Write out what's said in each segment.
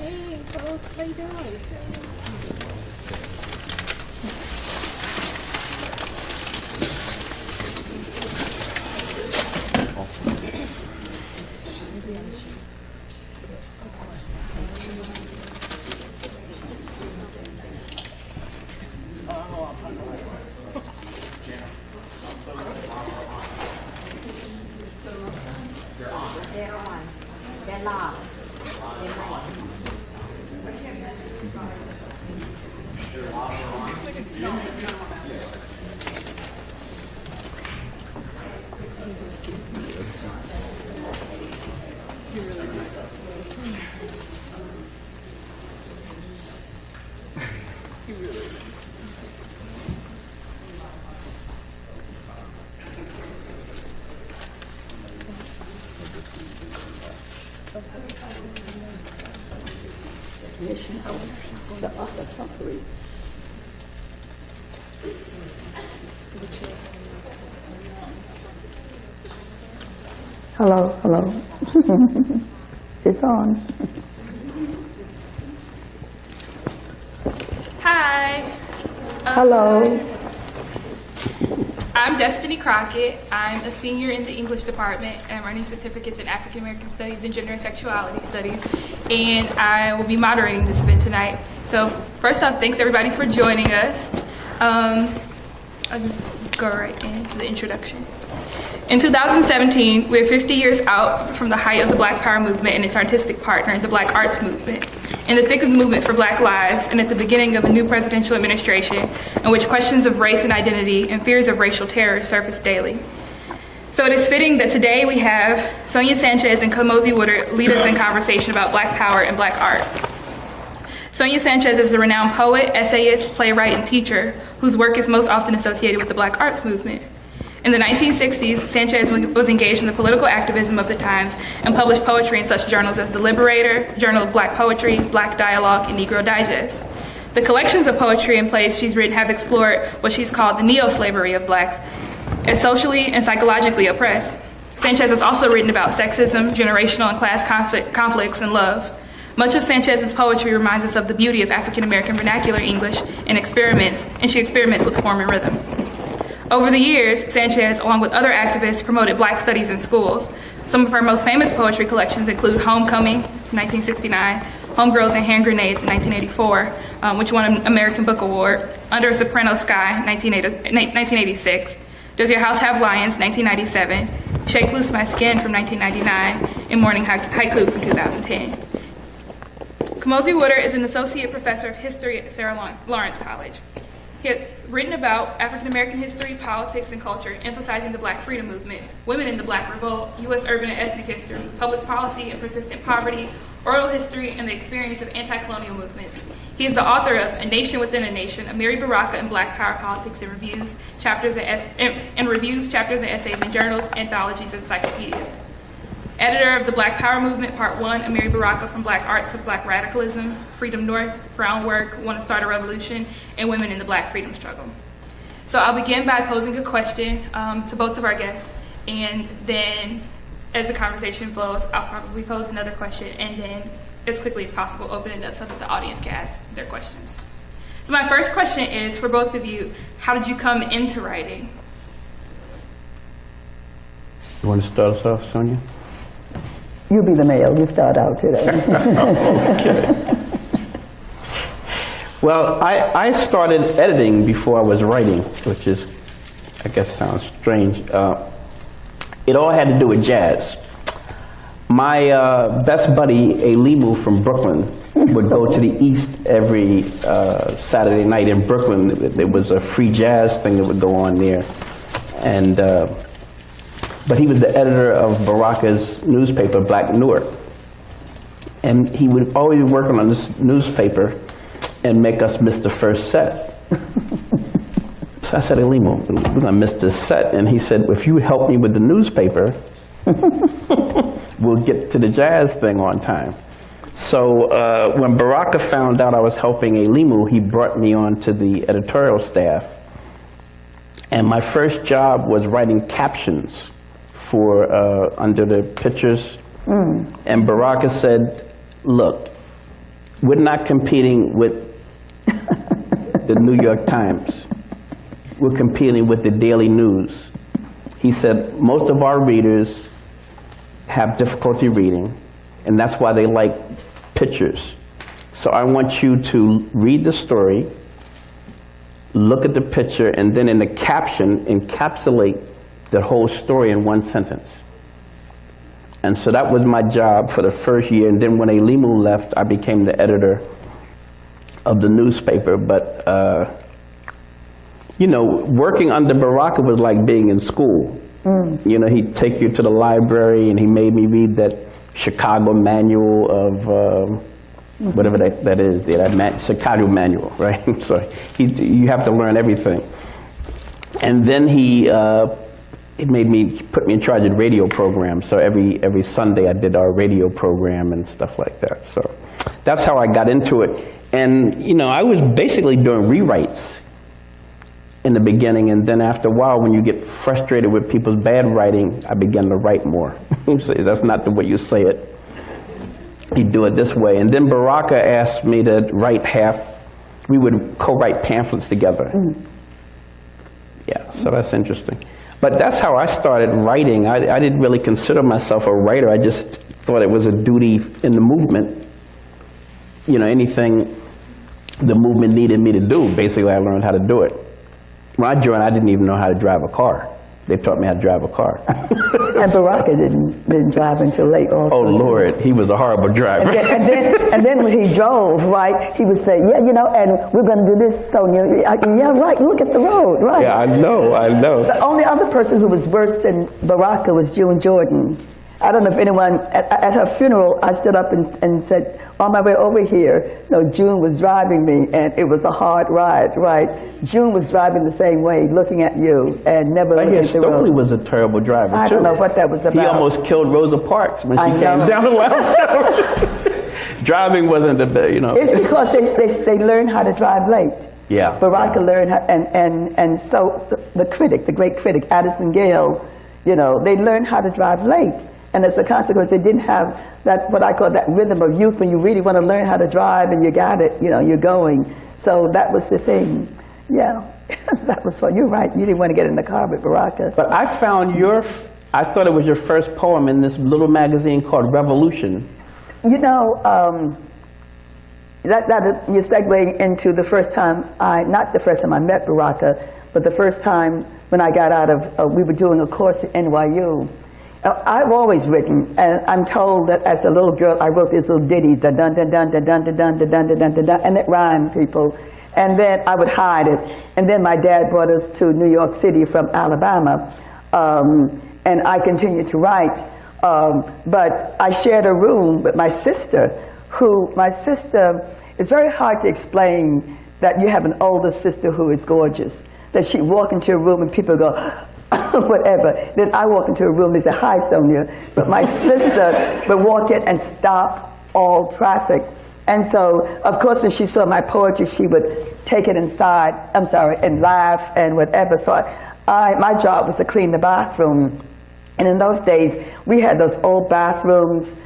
Hey, folks, how you doing? They're on. They're lost. They're lost. The upper trumpery. Hello, hello. It's on. Hi. Hello. I'm Destiny Crockett. I'm a senior in the English department, and I'm earning certificates in African American Studies and Gender and Sexuality Studies, and I will be moderating this event tonight. So first off, thanks everybody for joining us. I'll just go right into the introduction. In 2017, we're 50 years out from the height of the Black Power movement and its artistic partner, the Black Arts Movement, in the thick of the movement for Black lives, and at the beginning of a new presidential administration in which questions of race and identity and fears of racial terror surface daily. So it is fitting that today we have Sonia Sanchez and Komozi Woodard lead us in conversation about Black power and Black art. Sonia Sanchez is the renowned poet, essayist, playwright, and teacher whose work is most often associated with the Black Arts Movement. In the 1960s, Sanchez was engaged in the political activism of the times and published poetry in such journals as The Liberator, Journal of Black Poetry, Black Dialogue, and Negro Digest. The collections of poetry and plays she's written have explored what she's called the neo-slavery of blacks as socially and psychologically oppressed. Sanchez has also written about sexism, generational and class conflicts, and love. Much of Sanchez's poetry reminds us of the beauty of African American vernacular English and she experiments with form and rhythm. Over the years, Sanchez, along with other activists, promoted Black studies in schools. Some of her most famous poetry collections include Homecoming, 1969, Homegirls and Hand Grenades, in 1984, which won an American Book Award, Under a Soprano Sky, 1986, Does Your House Have Lions, 1997, Shake Loose My Skin from 1999, and Morning Haiku from 2010. Komozi Woodard is an associate professor of history at Sarah Lawrence College. He has written about African American history, politics, and culture, emphasizing the Black freedom movement, women in the Black revolt, U.S. urban and ethnic history, public policy and persistent poverty, oral history, and the experience of anti-colonial movements. He is the author of A Nation Within a Nation, Amiri Baraka and Black Power Politics, and reviews chapters and essays in journals, anthologies, and encyclopedias. Editor of the Black Power Movement, Part 1, Amiri Baraka from Black Arts to Black Radicalism, Freedom North, Brown Work, Want to Start a Revolution, and Women in the Black Freedom Struggle. So I'll begin by posing a question to both of our guests, and then as the conversation flows, I'll probably pose another question, and then as quickly as possible open it up so that the audience can ask their questions. So my first question is, for both of you, how did you come into writing? You want to start us off, Sonia? You be the male. You start out today. Okay. Well, I started editing before I was writing, which is, I guess sounds strange. It all had to do with jazz. My best buddy, a Limu from Brooklyn, would go to the East every Saturday night in Brooklyn. There was a free jazz thing that would go on there. And but he was the editor of Baraka's newspaper, Black Newark. And he would always work on this newspaper and make us miss the first set. So I said, hey, Limu, we're going to miss this set. And he said, if you help me with the newspaper, we'll get to the jazz thing on time. So when Baraka found out I was helping a Limu, he brought me onto the editorial staff. And my first job was writing captions for under the pictures. And Baraka said, look, we're not competing with the New York Times. We're competing with the Daily News. He said most of our readers have difficulty reading, and that's why they like pictures. So I want you to read the story, look at the picture, and then in the caption, encapsulate the whole story in one sentence. And so that was my job for the first year, and then when Elimu left, I became the editor of the newspaper. But, you know, working under Baraka was like being in school. You know, he'd take you to the library, and he made me read that Chicago manual of whatever that is, Chicago manual, right? So you have to learn everything. And then he put me in charge of the radio program. So every Sunday I did our radio program and stuff like that. So that's how I got into it. And you know, I was basically doing rewrites in the beginning, and then after a while, when you get frustrated with people's bad writing, I began to write more. So that's not the way you say it. You do it this way. And then Baraka asked me to write we would co-write pamphlets together. Yeah, so that's interesting. But that's how I started writing. I didn't really consider myself a writer. I just thought it was a duty in the movement. You know, anything the movement needed me to do, basically I learned how to do it. When I joined, I didn't even know how to drive a car. They taught me how to drive a car. And Baraka didn't drive until late also. Oh, Lord, he was a horrible driver. And then when he drove, right, he would say, yeah, you know, and we're going to do this, Sonia. Yeah, right, look at the road, right. Yeah, I know. The only other person who was worse than Baraka was June Jordan. I don't know if anyone, at her funeral, I stood up and said, on my way over here, no, June was driving me, and it was a hard ride, right? June was driving the same way, looking at you, and never looking at the road. Stokely was a terrible driver, I don't know what that was about. He almost killed Rosa Parks when she came down the left. Driving wasn't you know. It's because they learned how to drive late. Yeah. Baraka learned how, and so the critic, the great critic, Addison Gale, you know, they learned how to drive late. And as a consequence, they didn't have that, what I call that rhythm of youth when you really want to learn how to drive and you got it, you know, you're going. So that was the thing. Yeah, that was fun. You're right. You didn't want to get in the car with Baraka. But I found I thought it was your first poem in this little magazine called Revolution. You know, you're segueing into the first time not the first time I met Baraka, but the first time when I got out of, we were doing a course at NYU. I've always written, and I'm told that as a little girl, I wrote these little ditties, da dun dun dun dun dun dun dun dun dun dun dun, and it rhymed, people. And then I would hide it. And then my dad brought us to New York City from Alabama, and I continued to write. But I shared a room with my sister, it's very hard to explain that you have an older sister who is gorgeous, that she'd walk into a room and people go, whatever. Then I walk into a room and say, hi, Sonia. But my sister would walk in and stop all traffic. And so, of course, when she saw my poetry, she would take it inside, and laugh and whatever. So my job was to clean the bathroom. And in those days, we had those old bathrooms,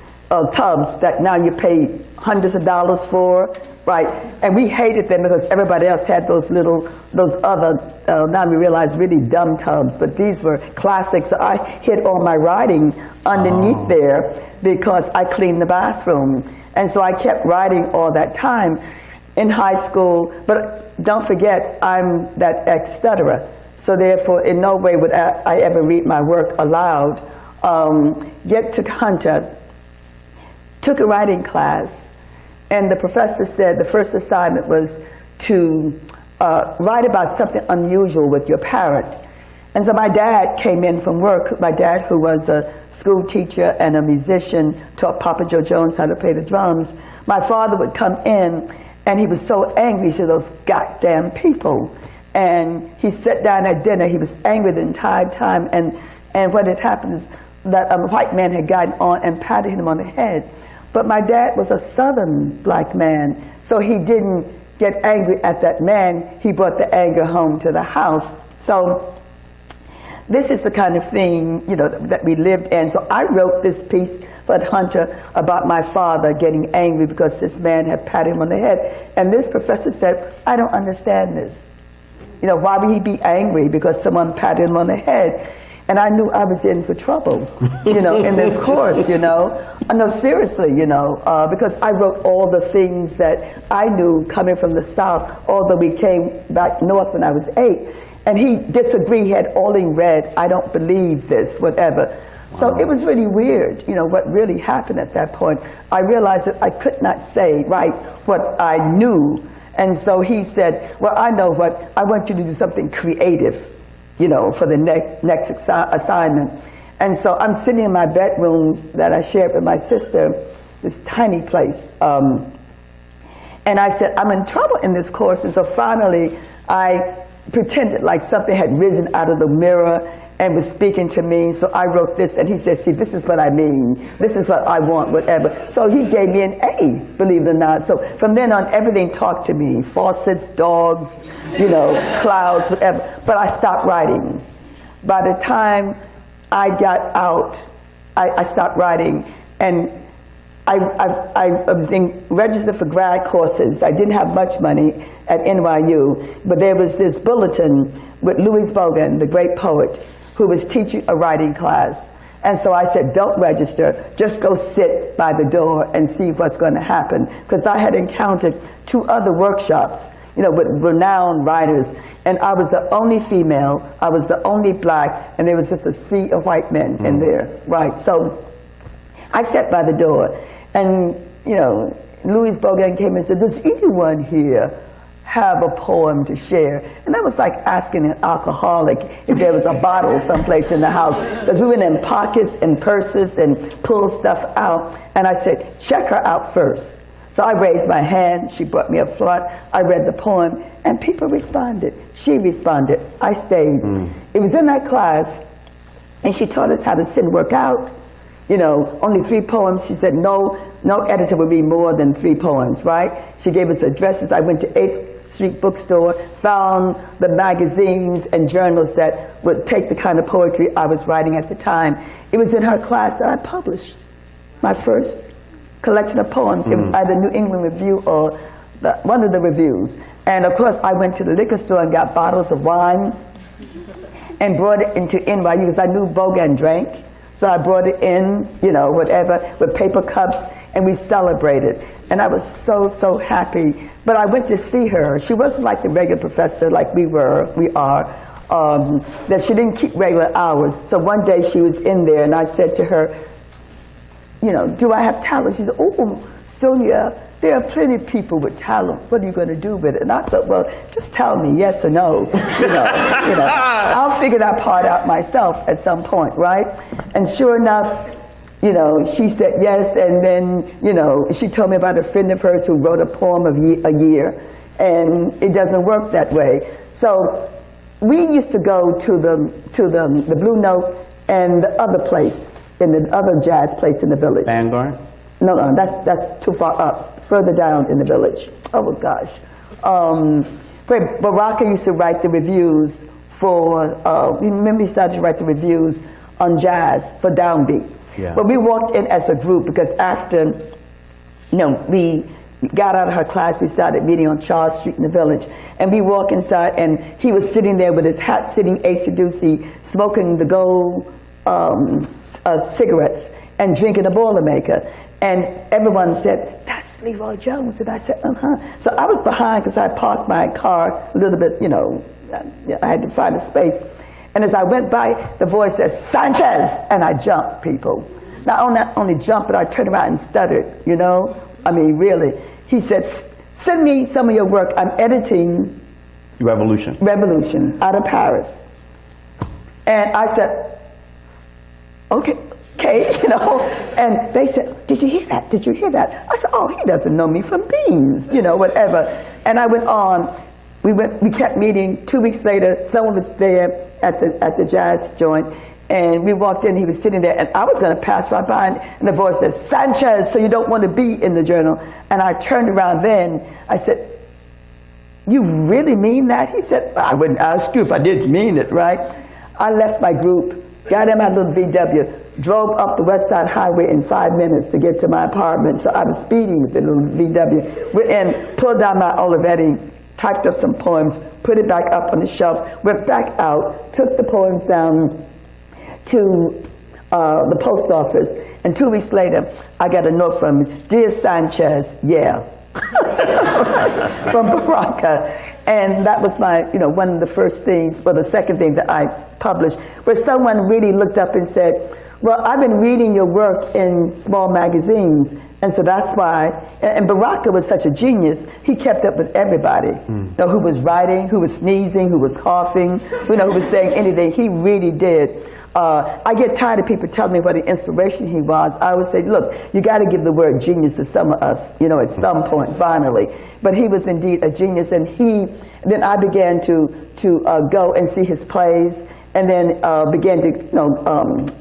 tubs that now you pay hundreds of dollars for, right? And we hated them because everybody else had those other, now we realize really dumb tubs, but these were classics. So I hid all my writing underneath there because I cleaned the bathroom. And so I kept writing all that time in high school, but don't forget, I'm that ex-stutterer. So therefore, in no way would I ever read my work aloud. Get to Hunter, took a writing class, and the professor said the first assignment was to write about something unusual with your parent. And so my dad came in from work. My dad, who was a school teacher and a musician, taught Papa Joe Jones how to play the drums. My father would come in, and he was so angry to those goddamn people. And he sat down at dinner. He was angry the entire time. And what had happened is that a white man had gotten on and patted him on the head. But my dad was a Southern black man, so he didn't get angry at that man. He brought the anger home to the house. So this is the kind of thing, you know, that we lived in. So I wrote this piece for Hunter about my father getting angry because this man had patted him on the head. And this professor said, I don't understand this. You know, why would he be angry because someone patted him on the head? And I knew I was in for trouble, you know, in this course, you know. No, seriously, you know, because I wrote all the things that I knew coming from the South, although we came back north when I was 8. And he disagreed, he had all in red, I don't believe this, whatever. So it was really weird, you know, what really happened at that point. I realized that I could not say, right, what I knew. And so he said, well, I know what, I want you to do something creative, you know, for the next assignment. And so I'm sitting in my bedroom that I shared with my sister, this tiny place. And I said, I'm in trouble in this course. And so finally, I pretended like something had risen out of the mirror and was speaking to me. So I wrote this, and he said, see, this is what I mean. This is what I want, whatever. So he gave me an A, believe it or not. So from then on, everything talked to me. Faucets, dogs, you know, clouds, whatever. But I stopped writing. By the time I got out, I stopped writing. And I was registered for grad courses. I didn't have much money at NYU, but there was this bulletin with Louise Bogan, the great poet, who was teaching a writing class. And so I said, don't register, just go sit by the door and see what's going to happen. Because I had encountered 2 other workshops, you know, with renowned writers, and I was the only female, I was the only black, and there was just a sea of white men in there, right? So I sat by the door, and, you know, Louise Bogan came and said, does anyone here have a poem to share? And that was like asking an alcoholic if there was a bottle someplace in the house, because we went in pockets and purses and pulled stuff out. And I said, check her out first. So I raised my hand, she brought me up front, I read the poem, and people responded. She responded, I stayed. It was in that class, and she taught us how to sit and work out. You know, only 3 poems. She said no editor would read more than 3 poems, right? She gave us addresses. I went to 8th Street bookstore, found the magazines and journals that would take the kind of poetry I was writing at the time. It was in her class that I published my first collection of poems. It was either New England Review or one of the reviews. And of course, I went to the liquor store and got bottles of wine and brought it into NYU because I knew Bogan drank. So I brought it in, you know, whatever, with paper cups, and we celebrated. And I was so, so happy. But I went to see her. She wasn't like the regular professor like we are, that she didn't keep regular hours. So one day she was in there, and I said to her, you know, do I have talent? She said, oh, Sonia, there are plenty of people with talent. What are you going to do with it? And I thought, well, just tell me yes or no. You know, I'll figure that part out myself at some point, right? And sure enough, you know, she said yes, and then, you know, she told me about a friend of hers who wrote a poem a year, and it doesn't work that way. So we used to go to the Blue Note and the other place, in the other jazz place in the village. Vanguard? No, that's too far up, further down in the village. Oh gosh. Where Baraka used to write the reviews for, remember he started to write the reviews on jazz for Downbeat. Yeah. But we walked in as a group because after, you know, we got out of her class, we started meeting on Charles Street in the village. And we walk inside, and he was sitting there with his hat, sitting acey-deucey, smoking the gold cigarettes and drinking a Boilermaker. And everyone said, that's Leroy Jones. And I said, So I was behind because I parked my car a little bit, you know, I had to find a space. And as I went by, the voice says, Sanchez! And I jumped, people. Not only jumped, but I turned around and stuttered, you know? I mean, really. He said, send me some of your work. I'm editing Revolution out of Paris. And I said, okay, you know? And they said, did you hear that? Did you hear that? I said, oh, he doesn't know me from beans, you know, whatever. And I went on. We kept meeting. 2 weeks later, someone was there at the jazz joint, and we walked in, he was sitting there, and I was going to pass right by, and the voice said, Sanchez, so you don't want to be in the journal. And I turned around then, I said, you really mean that? He said, I wouldn't ask you if I didn't mean it, right? I left my group, got in my little VW, drove up the West Side Highway in 5 minutes to get to my apartment. So I was speeding with the little VW, and pulled down my Olivetti, typed up some poems, put it back up on the shelf, went back out, took the poems down to the post office, and 2 weeks later, I got a note from Dear Sanchez, yeah. From Baraka. And that was my, one of the first things, or the second thing that I published, where someone really looked up and said, well, I've been reading your work in small magazines, and so that's why, and Baraka was such a genius, he kept up with everybody. Who was writing, who was sneezing, who was coughing, who was saying anything, he really did. I get tired of people telling me what an inspiration he was. I would say, look, you got to give the word genius to some of us, at some point, finally. But he was indeed a genius, and then I began to go and see his plays, and then began to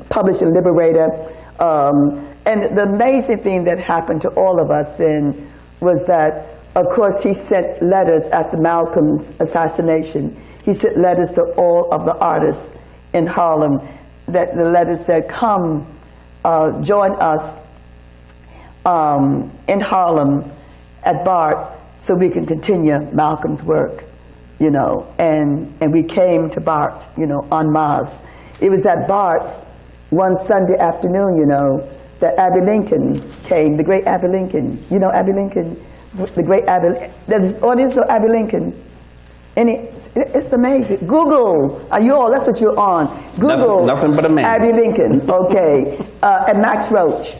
publish in Liberator. And the amazing thing that happened to all of us then was that, of course, he sent letters after Malcolm's assassination. He sent letters to all of the artists in Harlem. That the letter said, come join us in Harlem at BART so we can continue Malcolm's work, and we came to BART, en masse. It was at BART one Sunday afternoon, that Abby Lincoln came, the great Abby Lincoln. Abby Lincoln, the great Abby, the audience of Abby Lincoln. And it's amazing. Google, that's what you're on. Google, nothing but a man. Abby Lincoln, okay, and Max Roach.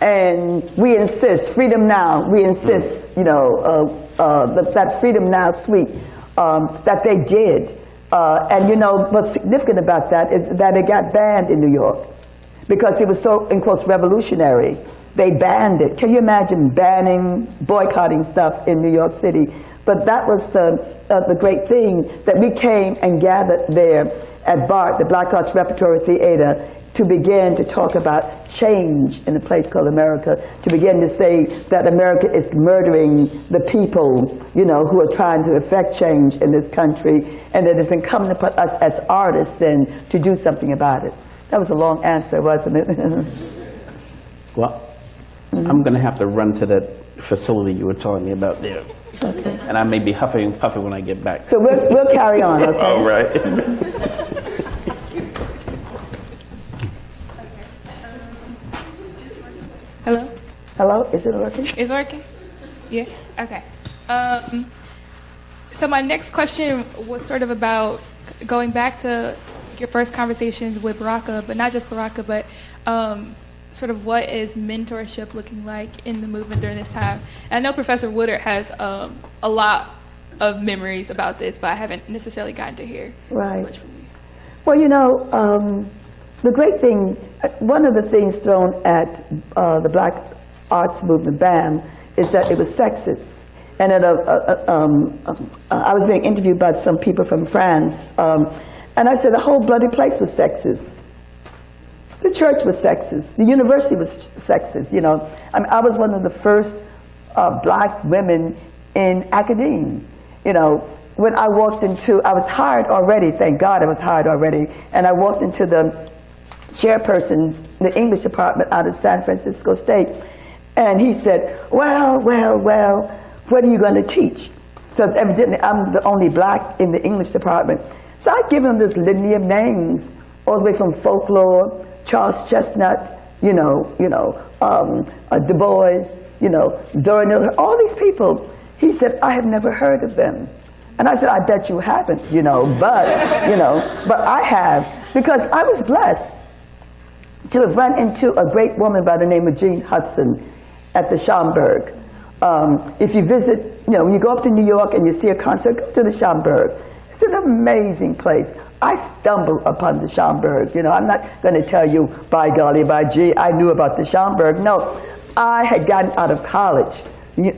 And we insist, Freedom Now, we insist, that Freedom Now suite that they did. And what's significant about that is that it got banned in New York because it was so, in quotes, revolutionary. They banned it. Can you imagine banning, boycotting stuff in New York City? But that was the great thing, that we came and gathered there at BART, the Black Arts Repertory Theater, to begin to talk about change in a place called America, to begin to say that America is murdering the people, who are trying to effect change in this country, and that it's incumbent upon us as artists then to do something about it. That was a long answer, wasn't it? Well, I'm going to have to run to that facility you were telling me about there. Okay. And I may be huffing and puffing when I get back. So we'll carry on, okay? All right. Hello? Hello, is it working? Is it working? Yeah, okay. So my next question was sort of about going back to your first conversations with Baraka, but not just Baraka, but sort of what is mentorship looking like in the movement during this time? And I know Professor Woodard has a lot of memories about this, but I haven't necessarily gotten to hear so much from you. Well, the great thing, one of the things thrown at the Black Arts Movement, BAM, is that it was sexist. And I was being interviewed by some people from France, and I said the whole bloody place was sexist. The church was sexist. The university was sexist. I was one of the first black women in academia. When I walked into, I was hired already. Thank God I was hired already. And I walked into the chairperson's, the English department out of San Francisco State, and he said, well, what are you going to teach? Because evidently I'm the only black in the English department. So I give him this litany of names, all the way from folklore, Charles Chestnut, Du Bois, Zora Neale, all these people. He said, I have never heard of them. And I said, I bet you haven't, but I have, because I was blessed to have run into a great woman by the name of Jean Hudson at the Schomburg. If you visit, when you go up to New York and you see a concert, go to the Schomburg. It's an amazing place. I stumbled upon the Schomburg. I'm not going to tell you, by golly, by gee, I knew about the Schomburg. No, I had gotten out of college,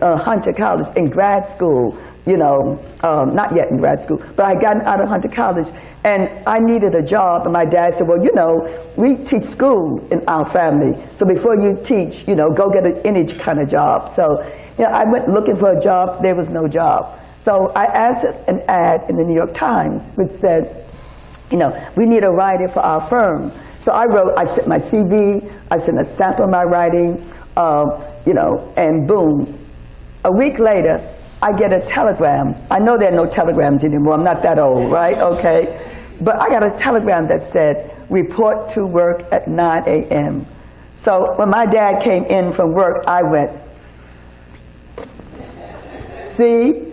Hunter College, in grad school, not yet in grad school, but I had gotten out of Hunter College, and I needed a job, and my dad said, well, we teach school in our family, so before you teach, go get any kind of job. So, I went looking for a job, there was no job. So I answered an ad in the New York Times which said, you know, we need a writer for our firm. So I sent my CV, I sent a sample of my writing, you know, and boom. A week later, I get a telegram. I know there are no telegrams anymore, I'm not that old, right? Okay. But I got a telegram that said, report to work at 9 a.m. So when my dad came in from work, I went, see,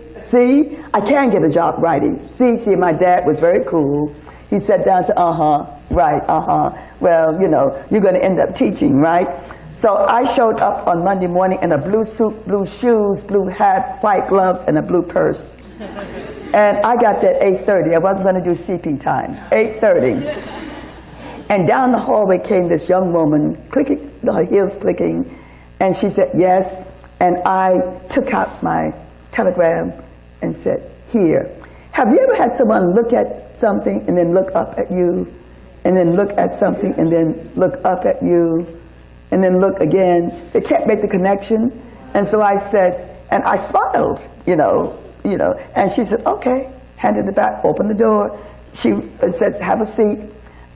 I can get a job writing. See, my dad was very cool. He sat down and said, right, well, you know, you're going to end up teaching, right? So I showed up on Monday morning in a blue suit, blue shoes, blue hat, white gloves, and a blue purse. And I got there at 8:30. I wasn't going to do CP time. 8:30. And down the hallway came this young woman, clicking, her heels clicking, and she said, yes. And I took out my telegram and said, here. Have you ever had someone look at something and then look up at you, and then look at something and then look up at you, and then look again? They can't make the connection. And so I said, and I smiled, you know, and she said, okay, handed it back, opened the door. She said, have a seat.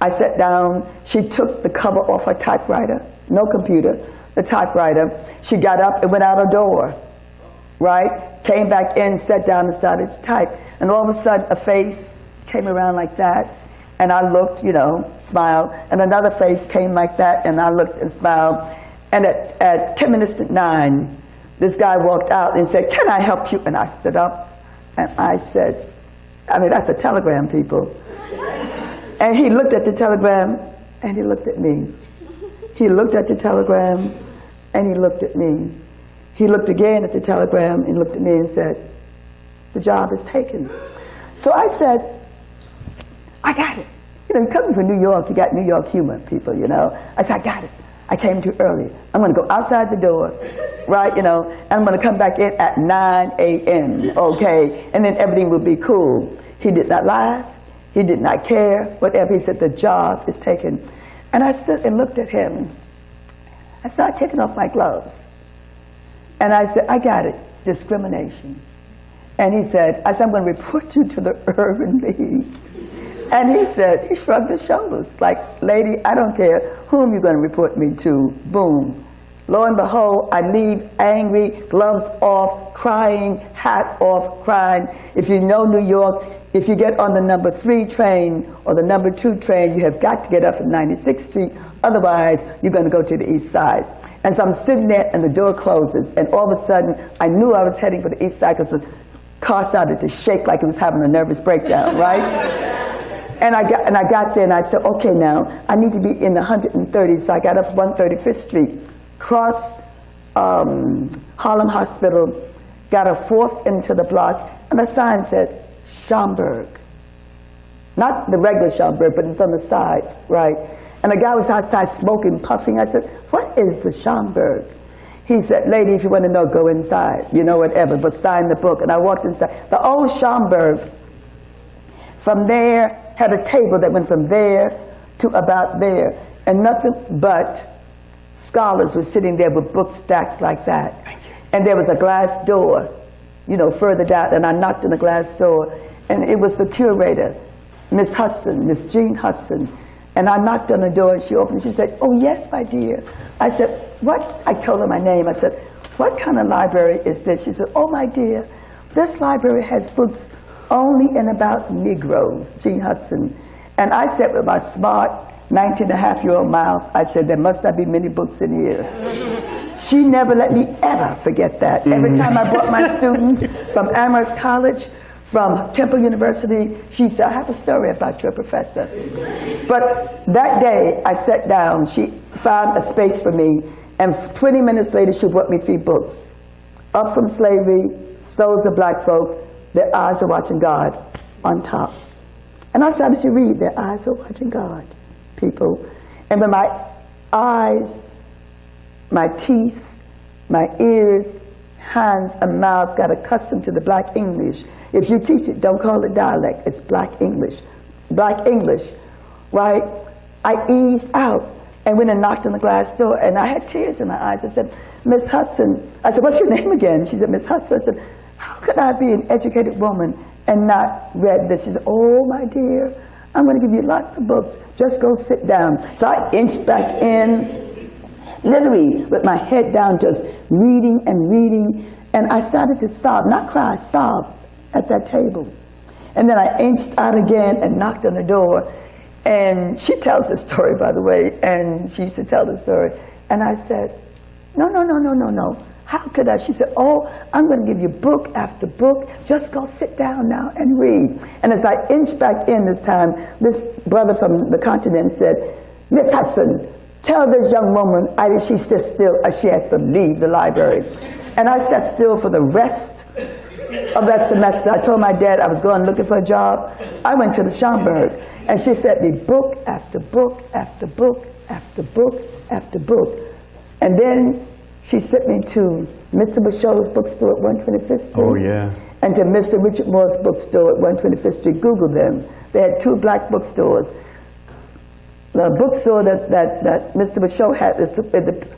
I sat down. She took the cover off her typewriter, no computer, the typewriter. She got up and went out her door, right? Came back in, sat down and started to type. And all of a sudden, a face came around like that. And I looked, you know, smiled. And another face came like that, and I looked and smiled. And at 10 minutes to 9, this guy walked out and said, can I help you? And I stood up, and I said, I mean, that's a telegram, people. And he looked at the telegram, and he looked at me. He looked at the telegram, and he looked at me. He looked again at the telegram, and looked at me and said, the job is taken. So I said, I got it. You know, coming from New York, you got New York humor, people, you know. I said, I got it. I came too early. I'm going to go outside the door, right, you know, and I'm going to come back in at 9 a.m., okay, and then everything will be cool. He did not laugh. He did not care, whatever. He said, the job is taken. And I stood and looked at him. I started taking off my gloves. And I said, I got it, discrimination. And he said, I said, I'm going to report you to the Urban League. And he said, he shrugged his shoulders, like, lady, I don't care whom you're going to report me to. Boom. Lo and behold, I leave angry, gloves off, crying, hat off, crying. If you know New York, if you get on the number 3 train or the number 2 train, you have got to get up at 96th Street. Otherwise, you're going to go to the east side. And so I'm sitting there and the door closes. And all of a sudden, I knew I was heading for the east side because the car started to shake like it was having a nervous breakdown, right? And I got there and I said, okay, now, I need to be in the 130th. So I got up 135th Street, crossed Harlem Hospital, got a 4th into the block, and the sign said, Schaumburg. Not the regular Schaumburg, but it was on the side, right? And the guy was outside smoking, puffing. I said, what is the Schaumburg? He said, lady, if you want to know, go inside, you know, whatever, but sign the book. And I walked inside. The old Schaumburg, from there, had a table that went from there to about there. And nothing but scholars were sitting there with books stacked like that. And there was a glass door, you know, further down. And I knocked on the glass door. And it was the curator, Miss Hudson, Miss Jean Hudson. And I knocked on the door and she opened. She said, oh, yes, my dear. I said, what? I told her my name. I said, what kind of library is this? She said, oh, my dear, this library has books only in about Negroes, Jean Hudson. And I said with my smart 19-and-a-half-year-old mouth, I said, there must not be many books in here. She never let me ever forget that. Every time I brought my students from Amherst College, from Temple University, she said, I have a story about your professor. But that day, I sat down. She found a space for me, and 20 minutes later, she brought me 3 books. Up from Slavery, Souls of Black Folk, Their Eyes Are Watching God, on top. And I started to read, Their Eyes Are Watching God, people. And when my eyes, my teeth, my ears, hands, and mouth got accustomed to the Black English. If you teach it, don't call it dialect, it's Black English. Black English, right? I eased out and went and knocked on the glass door, and I had tears in my eyes. I said, Miss Hudson, I said, what's your name again? She said, Miss Hudson. I said, how could I be an educated woman and not read this? She said, oh, my dear, I'm going to give you lots of books. Just go sit down. So I inched back in, literally with my head down, just reading and reading. And I started to sob, not cry, sob at that table. And then I inched out again and knocked on the door. And she tells the story, by the way, and she used to tell the story. And I said, no. How could I? She said, oh, I'm going to give you book after book. Just go sit down now and read. And as I inched back in this time, this brother from the continent said, Miss Hudson, tell this young woman she sits still, she has to leave the library. And I sat still for the rest of that semester. I told my dad I was going looking for a job. I went to the Schomburg, and she fed me book after book after book after book after book. And then she sent me to Mr. Bashow's bookstore at 125th Street. Oh, yeah. And to Mr. Richard Moore's bookstore at 125th Street. Google them. They had 2 black bookstores. The bookstore that Mr. Bashow had is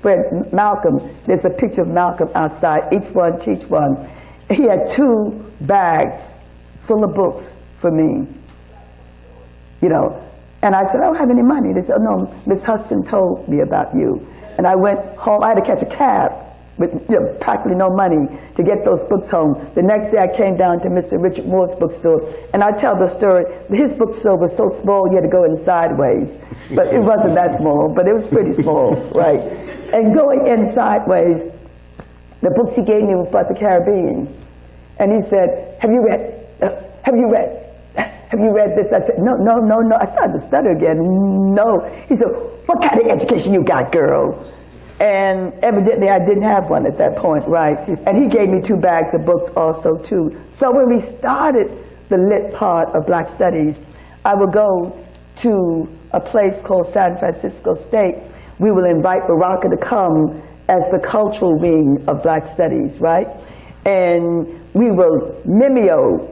where Malcolm, there's a picture of Malcolm outside, each one teach one. He had 2 bags full of books for me, you know. And I said, I don't have any money. They said, oh, no, Miss Hudson told me about you. And I went home. I had to catch a cab with practically no money to get those books home. The next day I came down to Mr. Richard Moore's bookstore, and I tell the story. His bookstore was so small you had to go in sideways. But it wasn't that small, but it was pretty small, right? And going in sideways, the books he gave me were about the Caribbean. And he said, have you read this? I said, no. I started to stutter again. No. He said, what kind of education you got, girl? And evidently I didn't have one at that point, right? And he gave me 2 bags of books also, too. So when we started the lit part of Black Studies, I would go to a place called San Francisco State. We will invite Baraka to come as the cultural wing of Black Studies, right? And we will mimeo,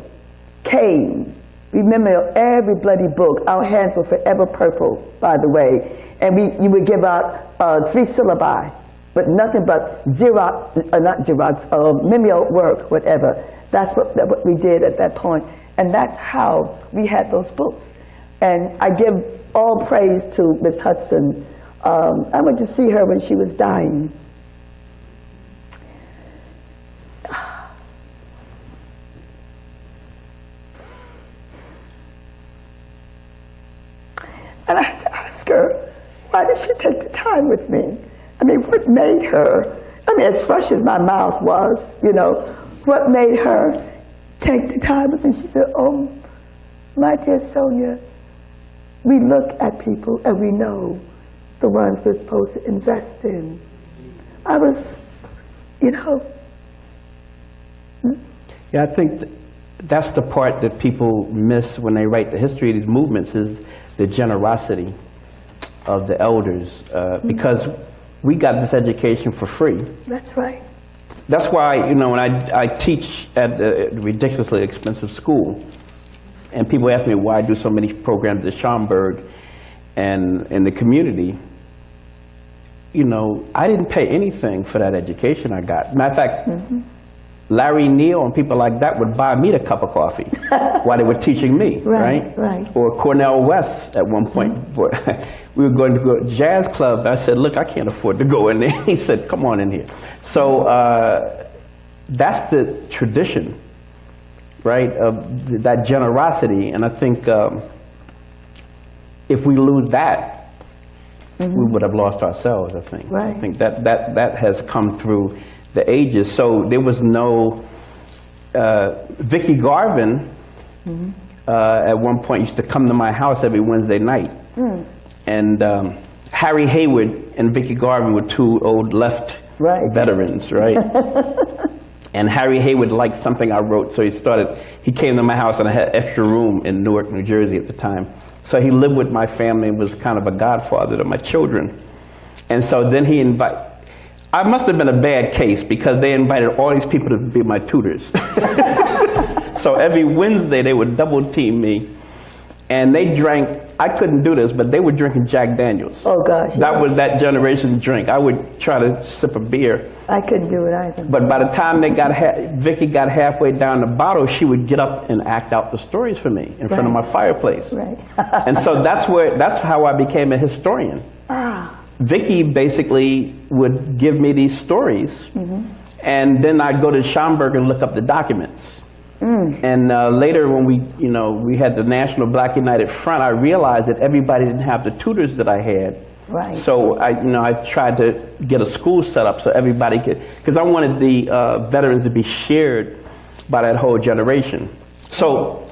cane. We mimeo every bloody book. Our hands were forever purple, by the way. And you would give out 3 syllabi, but nothing but mimeo work, whatever. That's what we did at that point. And that's how we had those books. And I give all praise to Miss Hudson. I went to see her when she was dying. And I had to ask her, why did she take the time with me? I mean, what made her, I mean, as fresh as my mouth was, you know, what made her take the time with me? She said, oh, my dear Sonia, we look at people and we know the ones we're supposed to invest in. I was, you know. Yeah, I think that's the part that people miss when they write the history of these movements is the generosity of the elders, because we got this education for free. That's right. That's why, you know, when I teach at a ridiculously expensive school, and people ask me why I do so many programs at Schomburg and in the community, you know, I didn't pay anything for that education I got. Matter of fact, Larry Neal and people like that would buy me a cup of coffee while they were teaching me, right? Or Cornell West at one point. We were going to go to jazz club. I said, look, I can't afford to go in there. He said, come on in here. So that's the tradition, right, of that generosity. And I think if we lose that, we would have lost ourselves, I think. I think that has come through the ages. So there was no, Vicki Garvin at one point used to come to my house every Wednesday night. And Harry Hayward and Vicki Garvin were 2 old left veterans, right? And Harry Hayward liked something I wrote, so he came to my house and I had extra room in Newark, New Jersey at the time. So he lived with my family and was kind of a godfather to my children. And so then he invited, I must have been a bad case because they invited all these people to be my tutors. So every Wednesday they would double team me and they drank, I couldn't do this, but they were drinking Jack Daniels. Oh, gosh. That yes. was that generation's drink. I would try to sip a beer. I couldn't do it either. But by the time Vicky got halfway down the bottle, she would get up and act out the stories for me in front of my fireplace. Right. And so that's how I became a historian. Vicky basically would give me these stories, and then I'd go to Schomburg and look up the documents. And later, when we had the National Black United Front, I realized that everybody didn't have the tutors that I had. Right. So I tried to get a school set up so everybody could, because I wanted the veterans to be shared by that whole generation. So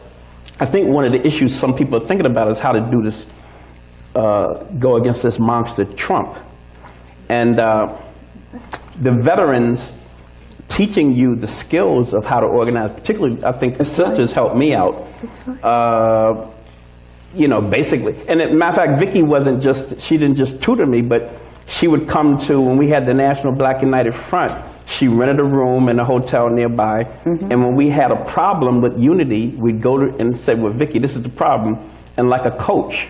I think one of the issues some people are thinking about is how to do this, go against this monster Trump. And the veterans teaching you the skills of how to organize, particularly I think the sisters helped me out. Basically. And as a matter of fact, Vicky she didn't just tutor me, but she would come to, when we had the National Black United Front, she rented a room in a hotel nearby, and when we had a problem with unity, we'd go to and say, well, Vicky, this is the problem, and like a coach,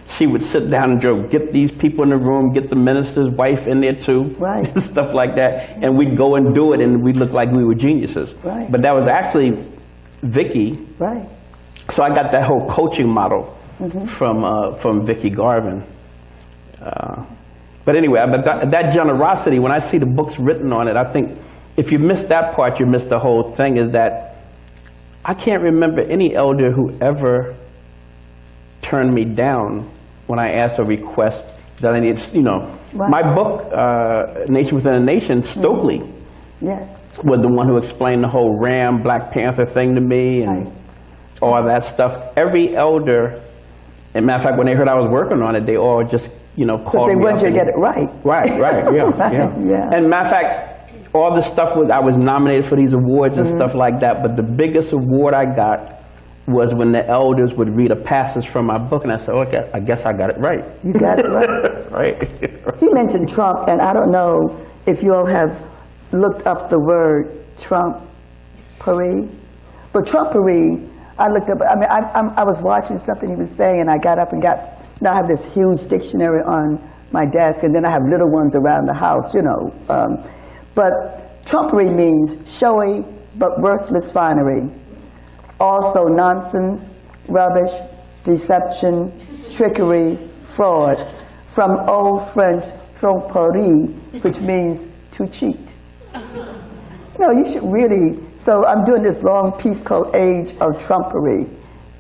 she would sit down and get these people in the room, get the minister's wife in there too, right. stuff like that, and we'd go and do it, and we'd look like we were geniuses. Right. But that was actually Vicky. Right. So I got that whole coaching model from Vicky Garvin. But anyway, that generosity, when I see the books written on it, I think if you miss that part, you miss the whole thing, is that I can't remember any elder who ever turned me down when I asked a request that I need, Right. My book, Nation Within a Nation, Stokely was the one who explained the whole Ram, Black Panther thing to me, and all that stuff. Every elder, as a matter of fact, when they heard I was working on it, they all just, called me. They wanted you to get it right. Right, yeah. And matter of fact, all this stuff I was nominated for these awards and stuff like that, but the biggest award I got was when the elders would read a passage from my book, and I said, okay, I guess I got it right. You got it right. Right. He mentioned Trump, and I don't know if you all have looked up the word Trumpery, but Trumpery, I looked up, I was watching something he was saying, and I got up and now I have this huge dictionary on my desk, and then I have little ones around the house, but trumpery means showy but worthless finery. Also nonsense, rubbish, deception, trickery, fraud. From Old French tromperie, which means to cheat. You should really, so I'm doing this long piece called Age of Trumpery,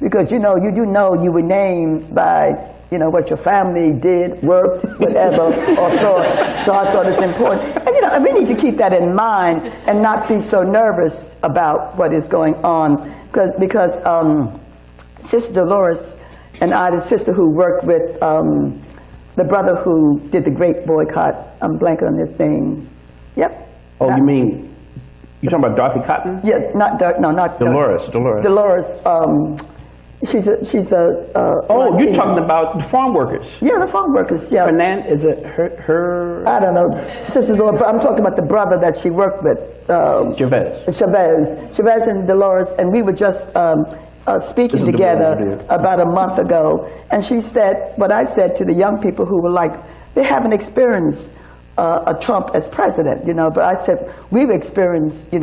because you do know you were named by what your family did, worked, whatever, or thought. So I thought it's important. And we need to keep that in mind and not be so nervous about what is going on. Because Sister Dolores and I, the sister who worked with the brother who did the great boycott, I'm blanking on his name. Yep. Oh, you mean, you're talking about Dorothy Cotton? Yeah, not Dolores. Dolores. She's a. Oh, you're talking about the farm workers. Yeah, the farm workers. Yeah. Is it her? I don't know, Sister Dolores. But I'm talking about the brother that she worked with. Chavez and Dolores, and we were just speaking together about a month ago, and she said what I said to the young people who were like, they haven't experienced a Trump as president, But I said we've experienced,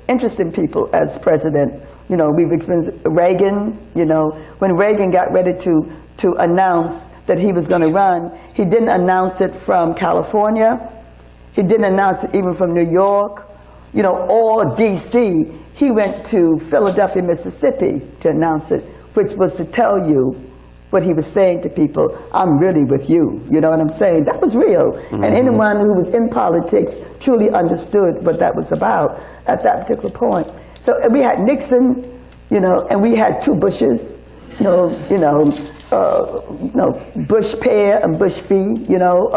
interesting people as president. We've experienced Reagan, when Reagan got ready to announce that he was going to run, he didn't announce it from California. He didn't announce it even from New York, or D.C. He went to Philadelphia, Mississippi to announce it, which was to tell you what he was saying to people, I'm really with you, you know what I'm saying? That was real. And anyone who was in politics truly understood what that was about at that particular point. So we had Nixon, and we had two Bushes, Bush père and Bush fille,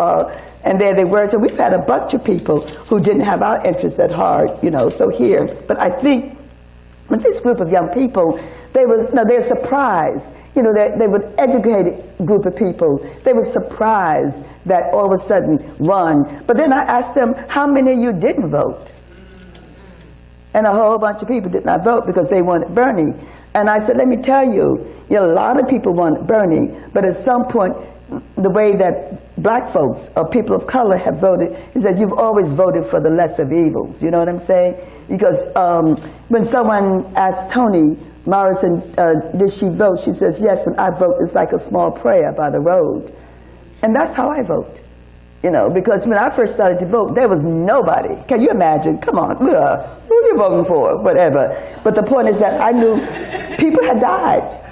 and there they were. So we've had a bunch of people who didn't have our interests at heart, so here. But I think with this group of young people, they're surprised. They were an educated group of people. They were surprised that all of a sudden run. But then I asked them, how many of you didn't vote? And a whole bunch of people did not vote because they wanted Bernie. And I said, let me tell you, a lot of people want Bernie, but at some point, the way that black folks or people of color have voted is that you've always voted for the less of evils. You know what I'm saying? Because when someone asked Toni Morrison, did she vote? She says, yes, when I vote, it's like a small prayer by the road. And that's how I vote. You know, because when I first started to vote, there was nobody. Can you imagine? Come on, who are you voting for? Whatever. But the point is that I knew people had died,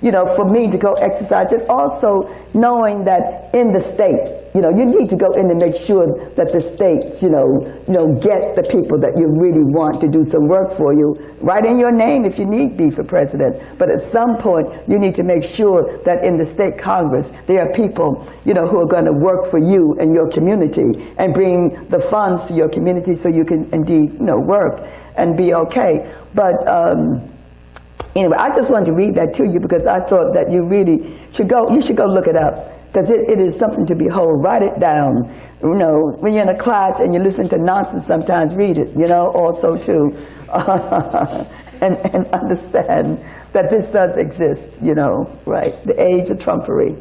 you know, for me to go exercise. And also knowing that in the state, you know, you need to go in and make sure that the states, you know, get the people that you really want to do some work for you. Write in your name if you need be for president. But at some point, you need to make sure that in the state Congress, there are people, you know, who are going to work for you and your community and bring the funds to your community so you can indeed, you know, work and be okay. But anyway, I just wanted to read that to you because I thought that you really should go look it up. Because it is something to behold. Write it down. You know, when you're in a class and you listen to nonsense, sometimes read it, you know, also too. and understand that this does exist, you know, right? The age of trumpery.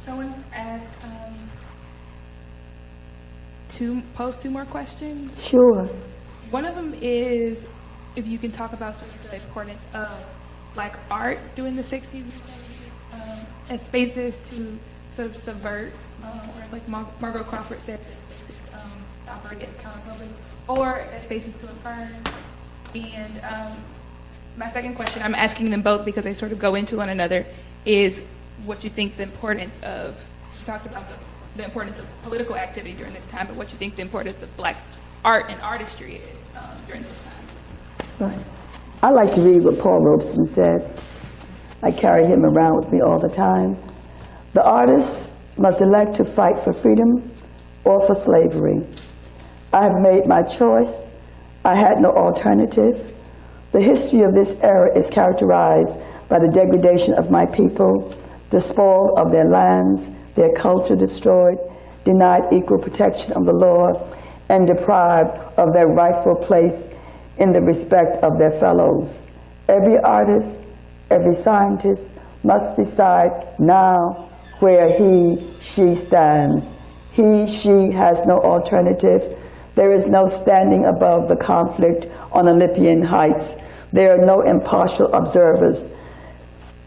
Someone asked pose two more questions. Sure. One of them is if you can talk about sort of the importance of like art during the 60s and 70s as spaces to sort of subvert, whereas like Margot Crawford said, as spaces to operate as counterculture, or as spaces to affirm. And my second question, I'm asking them both because they sort of go into one another, is what you think the importance of, you talked about the importance of political activity during this time, but what you think the importance of black art and artistry is during this time. Right. I like to read what Paul Robeson said. I carry him around with me all the time. The artist must elect to fight for freedom or for slavery. I have made my choice. I had no alternative. The history of this era is characterized by the degradation of my people, the spoil of their lands, their culture destroyed, denied equal protection of the law, and deprived of their rightful place in the respect of their fellows. Every artist, every scientist must decide now where he, she stands. He, she has no alternative. There is no standing above the conflict on Olympian heights. There are no impartial observers.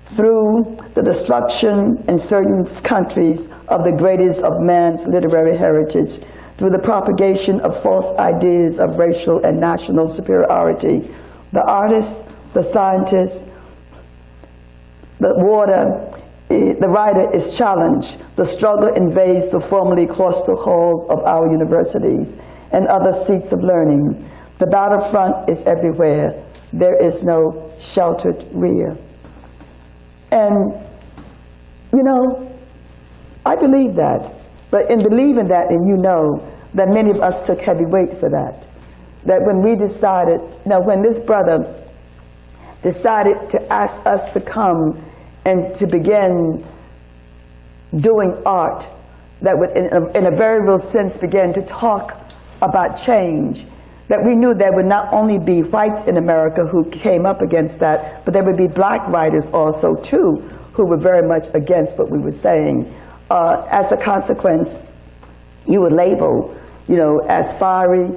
Through the destruction in certain countries of the greatest of man's literary heritage, through the propagation of false ideas of racial and national superiority, the artist, the scientist, the writer is challenged. The struggle invades the formerly cloistered halls of our universities and other seats of learning. The battlefront is everywhere. There is no sheltered rear. And, you know, I believe that. But in believing that, and you know, that many of us took heavy weight for that. That when we decided, when this brother decided to ask us to come and to begin doing art that would, in a very real sense, begin to talk about change, that we knew there would not only be whites in America who came up against that, but there would be black writers also, too, who were very much against what we were saying. As a consequence, you were labeled, as fiery,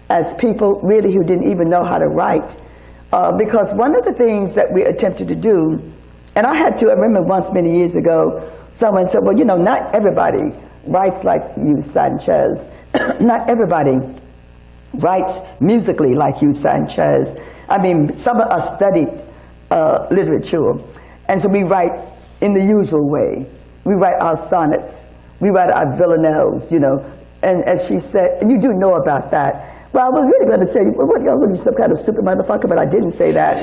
as people really who didn't even know how to write. Because one of the things that we attempted to do, and I remember once many years ago, someone said, well, not everybody writes like you, Sanchez. Not everybody writes musically like you, Sanchez. I mean, some of us studied literature, and so we write in the usual way. We write our sonnets, we write our villanelles, and as she said, and you do know about that. Well, I was really going to say, well, what, y'all really some kind of super motherfucker, but I didn't say that,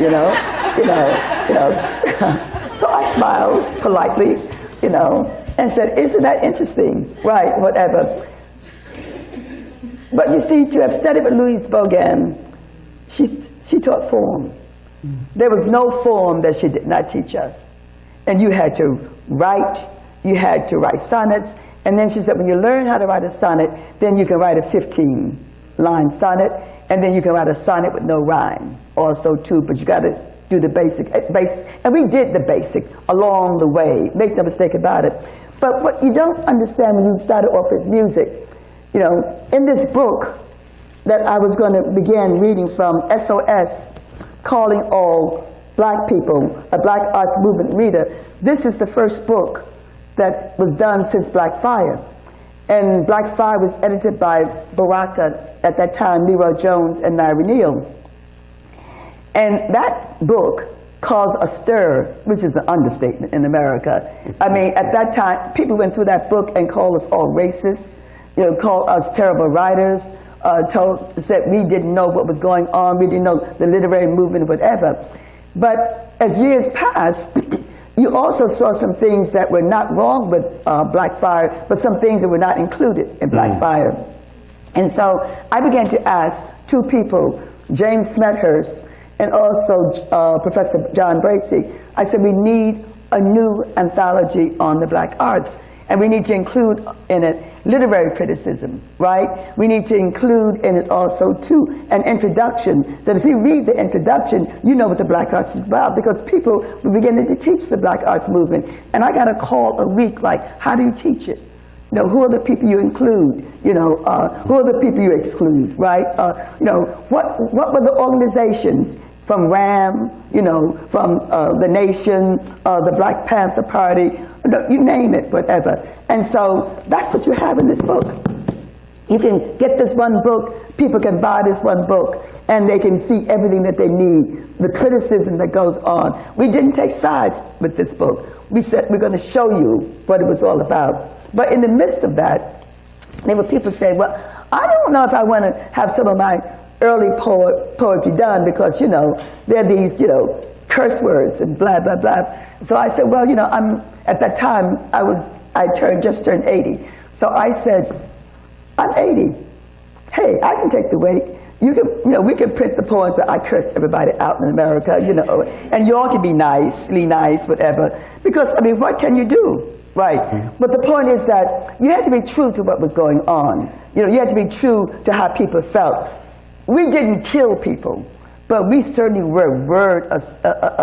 So I smiled politely, and said, isn't that interesting? Right, whatever. But you see, to have studied with Louise Bogan, she taught form. There was no form that she did not teach us. And you had to write sonnets, and then she said, when you learn how to write a sonnet, then you can write a 15. line sonnet, and then you can write a sonnet with no rhyme also too, but you got to do the basic, and we did the basic along the way, make no mistake about it. But what you don't understand when you started off with music, you know, in this book that I was going to begin reading from, SOS, Calling All Black People, a Black Arts Movement Reader, this is the first book that was done since Black Fire. And Black Fire was edited by Baraka, at that time, Leroy Jones and Nairi Neal. And that book caused a stir, which is an understatement in America. I mean, at that time, people went through that book and called us all racist, you know, called us terrible writers, said we didn't know what was going on, we didn't know the literary movement, whatever. But as years passed, you also saw some things that were not wrong with Black Fire, but some things that were not included in Black Fire. And so I began to ask two people, James Smethurst and also Professor John Bracey. I said, we need a new anthology on the Black arts. And we need to include in it literary criticism, right? We need to include in it also, too, an introduction, that if you read the introduction, you know what the Black arts is about, because people were beginning to teach the Black arts movement. And I got a call a week, like, how do you teach it? You know, who are the people you include? You know, who are the people you exclude, right? You know, what were the organizations from RAM, you know, from the Nation, the Black Panther Party, you name it, whatever. And so that's what you have in this book. You can get this one book, people can buy this one book, and they can see everything that they need, the criticism that goes on. We didn't take sides with this book. We said we're going to show you what it was all about. But in the midst of that, there were people saying, well, I don't know if I want to have some of my early poetry done, because, you know, there are these, you know, curse words and blah, blah, blah. So I said, well, you know, at that time, I just turned 80. So I said, I'm 80. Hey, I can take the weight. You can, you know, we can print the poems, but I cursed everybody out in America, you know, and you all can be nicely nice, whatever. Because, I mean, what can you do? Right. But the point is that you had to be true to what was going on. You know, you had to be true to how people felt. We didn't kill people, but we certainly were word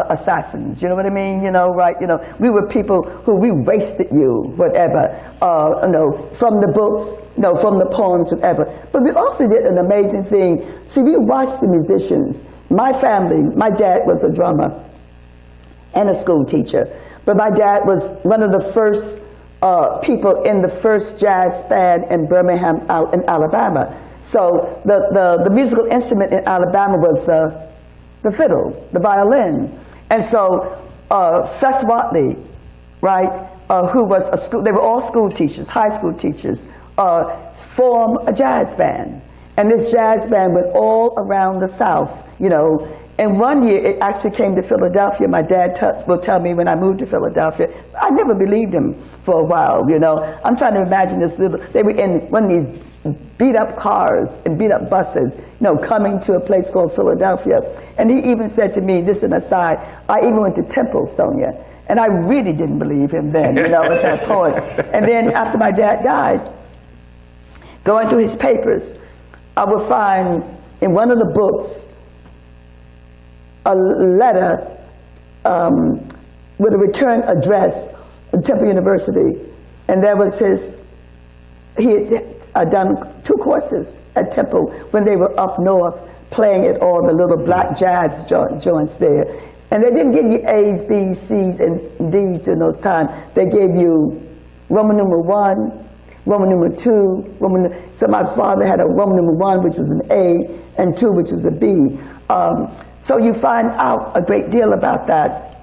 assassins. You know what I mean? You know, right? You know, we were people who we wasted you, whatever. You know, from the books, you know, from the poems, whatever. But we also did an amazing thing. See, we watched the musicians. My family, my dad was a drummer and a school teacher, but my dad was one of the first people in the first jazz band in Birmingham, in Alabama. So the musical instrument in Alabama was the fiddle, the violin. And so Fess Watley, right, who was a school, they were all school teachers, high school teachers, formed a jazz band. And this jazz band went all around the South, you know. And one year it actually came to Philadelphia. My dad will tell me when I moved to Philadelphia. I never believed him for a while, you know. I'm trying to imagine this little, they were in one of these beat up cars and beat up buses, you know, coming to a place called Philadelphia. And he even said to me, this is an aside, I even went to Temple, Sonia. And I really didn't believe him then, you know, at that point. And then after my dad died, going through his papers, I would find in one of the books a letter with a return address at Temple University. And there was he had done 2 courses at Temple when they were up north playing at all the little black jazz joints there. And they didn't give you A's, B's, C's, and D's in those times. They gave you Roman numeral 1, Roman numeral 2, so my father had a Roman numeral 1, which was an A, and 2, which was a B. So you find out a great deal about that.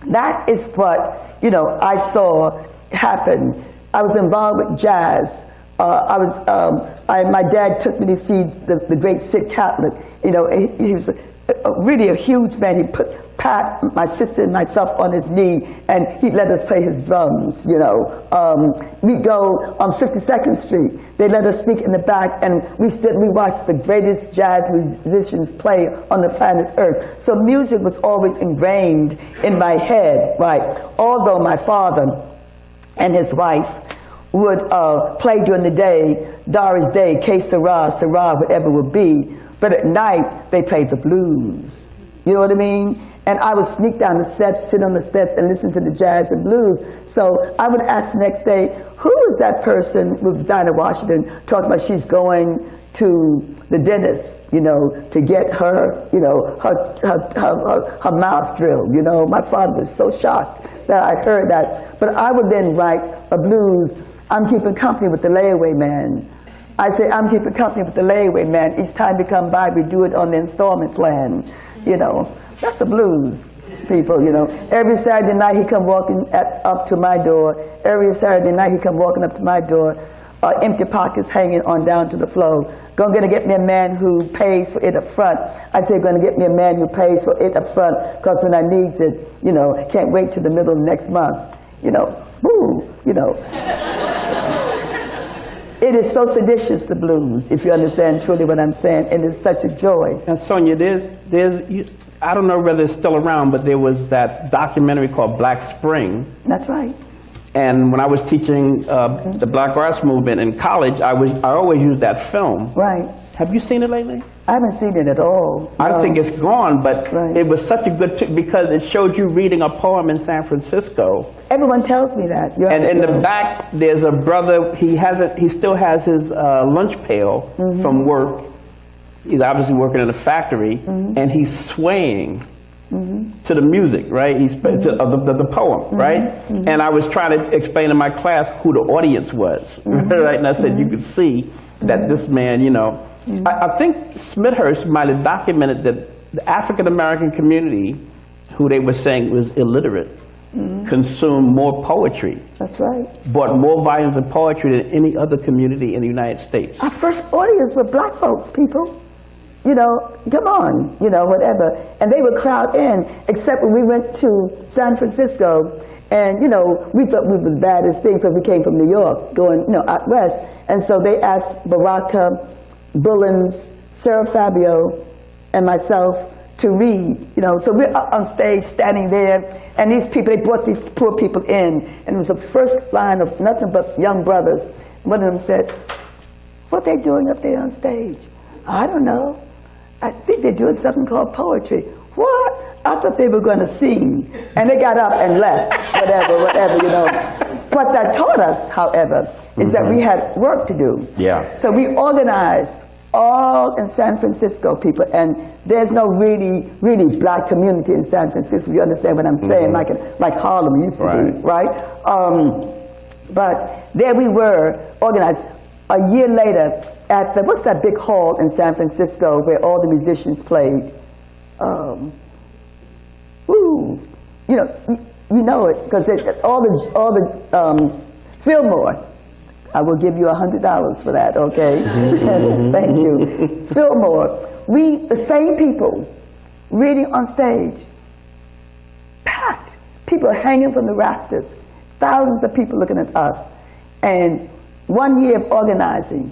That is what, you know, I saw happen. I was involved with jazz. My dad took me to see the great Sid Catlett. You know, he was really a huge man. He put Pat, my sister, and myself on his knee, and he let us play his drums, you know. We go on 52nd Street. They let us sneak in the back, and we watched the greatest jazz musicians play on the planet Earth. So music was always ingrained in my head, right? Although my father and his wife would play during the day, Doris Day, Que Sera, Sera, whatever it would be. But at night, they played the blues. You know what I mean? And I would sneak down the steps, sit on the steps, and listen to the jazz and blues. So I would ask the next day, who is that person, it was Dinah Washington, talking about she's going to the dentist, you know, to get her, you know, her mouth drilled. You know, my father was so shocked that I heard that. But I would then write a blues, I'm keeping company with the layaway man. I say, I'm keeping company with the layaway man. Each time we come by, we do it on the installment plan. You know, that's the blues, people, you know. Every Saturday night he come walking up to my door. Every Saturday night he come walking up to my door. Empty pockets hanging on down to the floor. Gonna get me a man who pays for it up front. I say, gonna get me a man who pays for it up front, because when I needs it, you know, can't wait till the middle of next month. You know, woo, you know. It is so seditious, the blues, if you understand truly what I'm saying, and it's such a joy. And Sonia, I don't know whether it's still around, but there was that documentary called Black Spring. That's right. And when I was teaching the Black Arts Movement in college, I always used that film. Right. Have you seen it lately? I haven't seen it at all. I don't think it's gone, but Right. it was such a good because it showed you reading a poem in San Francisco. Everyone tells me that. And in the back, there's a brother. He still has his lunch pail from work. He's obviously working in a factory, and he's swaying to the music, right? He's to the poem, right? And I was trying to explain to my class who the audience was, right? And I said you could see that this man, you know, I think Smithhurst might have documented that the African American community, who they were saying was illiterate, consumed more poetry. That's right. Bought more volumes of poetry than any other community in the United States. Our first audience were black folks, people. You know, come on, you know, whatever. And they would crowd in, except when we went to San Francisco, and, you know, we thought we were the baddest thing, so we came from New York, going, you know, out west. And so they asked Baraka, Bullens, Sarah Fabio, and myself to read, you know. So we're up on stage, standing there, and these people, they brought these poor people in, and it was the first line of nothing but young brothers. One of them said, what are they doing up there on stage? I don't know. I think they're doing something called poetry. What? I thought they were going to sing. And they got up and left, whatever, you know. What that taught us, however, is that we had work to do. Yeah. So we organized all in San Francisco, people, and there's no really black community in San Francisco. You understand what I'm saying? Like Harlem used to be, right? But there we were, organized. A year later, at the, what's that big hall in San Francisco where all the musicians played? You know it, because all the Fillmore. I will give you $100 for that, okay? Thank you. Fillmore, the same people, reading on stage, packed, people hanging from the rafters, thousands of people looking at us, and 1 year of organizing,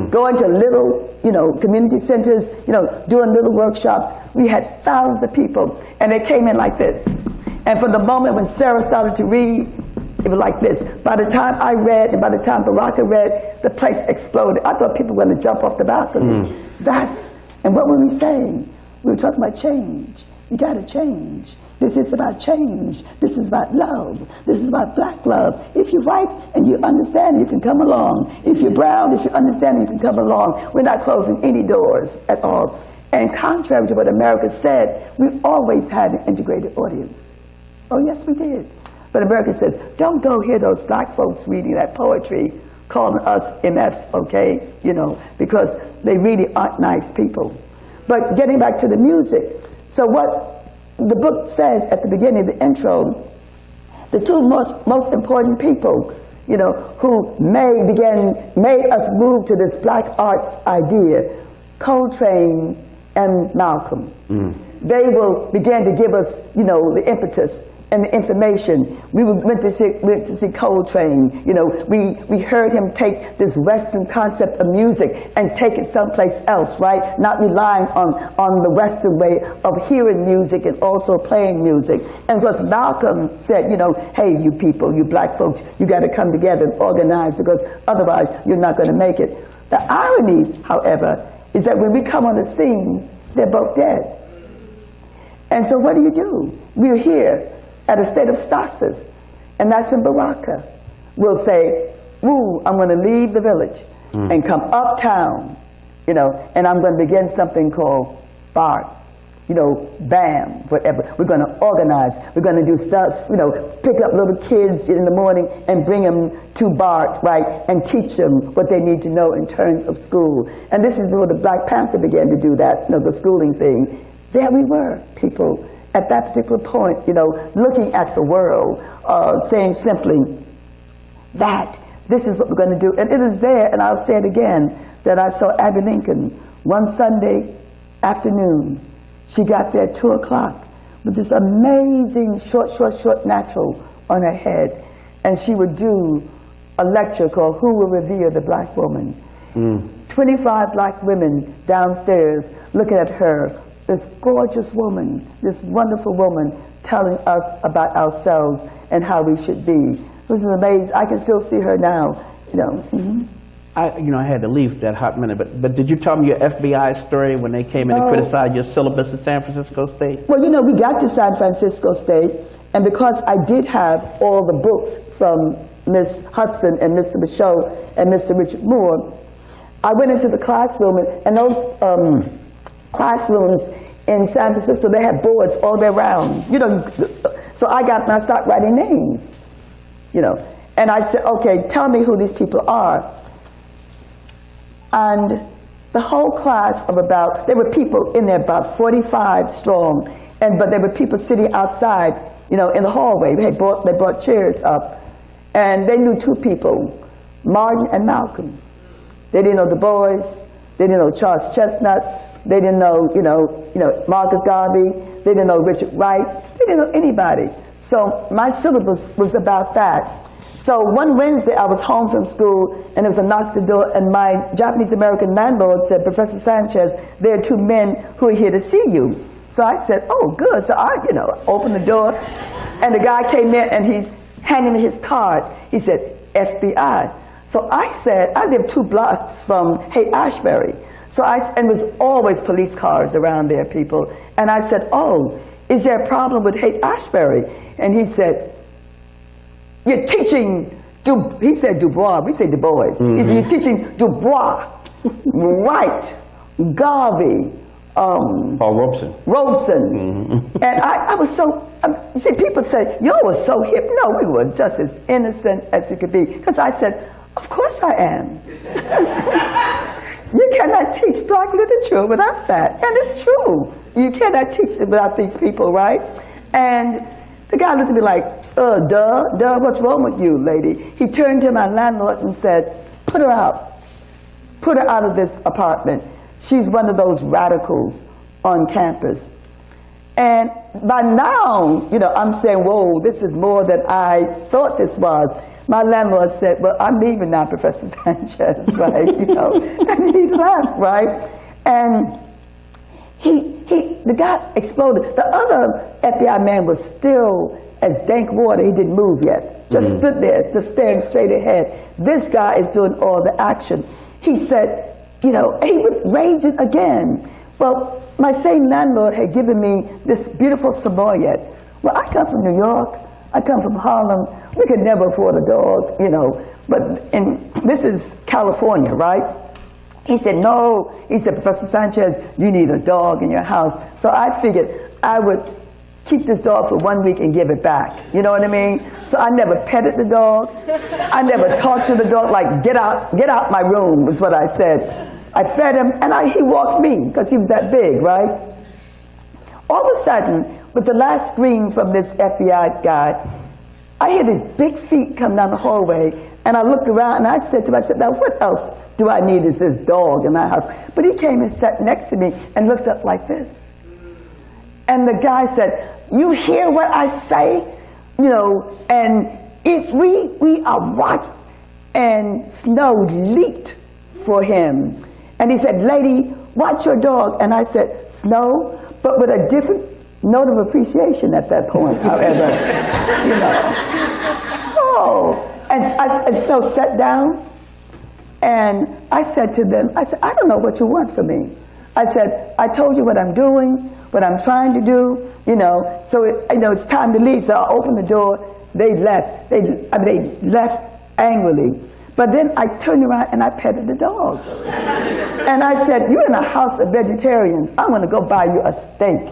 going to little, you know, community centers, you know, doing little workshops. We had thousands of people, and they came in like this. And from the moment when Sarah started to read, it was like this. By the time I read, and by the time Baraka read, the place exploded. I thought people were going to jump off the balcony. And what were we saying? We were talking about change. You got to change. This is about change. This is about love. This is about black love. If you're white and you understand, you can come along. If you're brown, if you understand, you can come along. We're not closing any doors at all. And contrary to what America said, we've always had an integrated audience. Oh, yes, we did. But America says, don't go hear those black folks reading that poetry, calling us MFs, okay, you know, because they really aren't nice people. But getting back to the music, so what the book says at the beginning, the intro, the two most important people, you know, who made us move to this black arts idea, Coltrane and Malcolm. They will begin to give us, you know, the impetus. and the information. We went to see Coltrane. You know, we heard him take this Western concept of music and take it someplace else, right? Not relying on the Western way of hearing music and also playing music. And because Malcolm said, you know, hey, you people, you black folks, you got to come together and organize, because otherwise you're not going to make it. The irony, however, is that when we come on the scene, they're both dead. And so what do? We're here at a state of stasis. And that's when Baraka will say, ooh, I'm going to leave the village and come uptown, you know, and I'm going to begin something called BART, you know, BAM, whatever. We're going to organize. We're going to do stuff, you know, pick up little kids in the morning and bring them to BART, right, and teach them what they need to know in terms of school. And this is where the Black Panther began to do that, you know, the schooling thing. There we were, people, at that particular point, you know, looking at the world, saying simply that this is what we're going to do. And it is there, and I'll say it again, that I saw Abby Lincoln one Sunday afternoon. She got there at 2 o'clock with this amazing short natural on her head. And she would do a lecture called Who Will Revere the Black Woman? 25 black women downstairs looking at her, this gorgeous woman, this wonderful woman, telling us about ourselves and how we should be. This is amazing. I can still see her now, you know. I had to leave that hot minute, but did you tell me your FBI story when they came in and criticized your syllabus at San Francisco State? Well, you know, we got to San Francisco State, and because I did have all the books from Miss Hudson and Mr. Michaud and Mr. Richard Moore, I went into the classroom, and those classrooms in San Francisco, they had boards all the way around. You know, so I started writing names, you know. And I said, okay, tell me who these people are. And the whole class of there were people in there about 45 strong, but there were people sitting outside, you know, in the hallway. They brought chairs up, and they knew 2 people, Martin and Malcolm. They didn't know Du Bois, they didn't know Charles Chestnut, they didn't know, you know, Marcus Garvey, they didn't know Richard Wright, they didn't know anybody. So my syllabus was about that. So one Wednesday I was home from school, and there was a knock at the door, and my Japanese-American landlord said, Professor Sanchez, there are 2 men who are here to see you. So I said, oh, good. So I, you know, opened the door, and the guy came in, and he's handing me his card. He said, FBI. So I said, I live 2 blocks from Haight-Ashbury. So and there was always police cars around there, people. And I said, oh, is there a problem with Haight-Ashbury? And he said, you're teaching, he said Du Bois, we say Du Bois. He said, you're teaching Du Bois, Wright, Garvey, Robeson. And I was so, you see, people say, y'all was so hip. No, we were just as innocent as we could be. Because I said, of course I am. You cannot teach black literature without that. And it's true. You cannot teach it without these people, right? And the guy looked at me like, duh, what's wrong with you, lady? He turned to my landlord and said, put her out. Put her out of this apartment. She's one of those radicals on campus. And by now, you know, I'm saying, whoa, this is more than I thought this was. My landlord said, well, I'm leaving now, Professor Sanchez, right? You know, and he left, right? And the guy exploded. The other FBI man was still as dank water. He didn't move yet. Just stood there, just staring straight ahead. This guy is doing all the action. He said, you know, he would rage it again. Well, my same landlord had given me this beautiful Samoyed. Well, I come from New York. I come from Harlem. We could never afford a dog, you know. But this is California, right? He said, no. He said, Professor Sanchez, you need a dog in your house. So I figured I would keep this dog for 1 week and give it back. You know what I mean? So I never petted the dog. I never talked to the dog, like, get out my room, was what I said. I fed him, and he walked me, because he was that big, right? All of a sudden, with the last scream from this FBI guy, I hear these big feet come down the hallway, and I looked around, and I said to myself, now what else do I need is this dog in my house? But he came and sat next to me and looked up like this. And the guy said, you hear what I say? you know, and if we are watching, and Snow leaped for him. And he said, lady, watch your dog. And I said, Snow, but with a different note of appreciation at that point, however, you know. Oh, and Snow sat down, and I said to them, I said, I don't know what you want from me. I said, I told you what I'm doing, what I'm trying to do, you know, so it's time to leave. So I opened the door, they left. They left angrily. But then I turned around and I petted the dog. And I said, you're in a house of vegetarians. I'm going to go buy you a steak.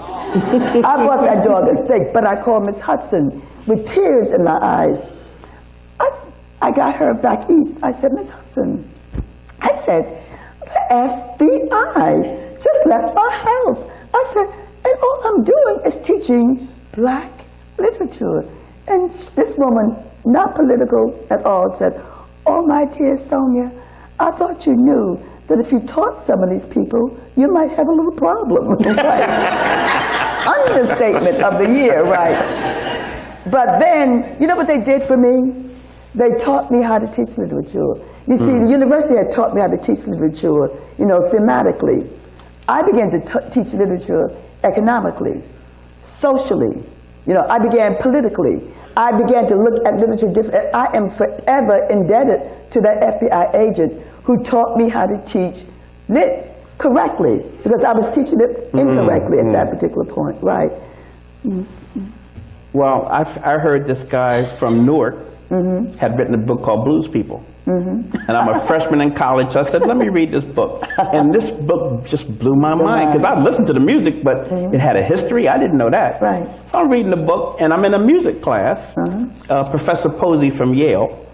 I bought that dog a steak, but I called Miss Hudson with tears in my eyes. I got her back east. I said, Miss Hudson, I said, the FBI just left my house. I said, and all I'm doing is teaching black literature. And this woman, not political at all, said, oh, my dear Sonia, I thought you knew that if you taught some of these people, you might have a little problem. Right? Understatement of the year, right? But then, you know what they did for me? They taught me how to teach literature. You see, the university had taught me how to teach literature, you know, thematically. I began to teach literature economically, socially. You know, I began politically. I began to look at literature differently. I am forever indebted to that FBI agent who taught me how to teach lit correctly, because I was teaching it incorrectly at that particular point, right? Well, I heard this guy from Newark had written a book called Blues People. And I'm a freshman in college, so I said, let me read this book. And this book just blew my mind, because I listened to the music, but it had a history. I didn't know that. Right. So I'm reading the book, and I'm in a music class, Professor Posey from Yale.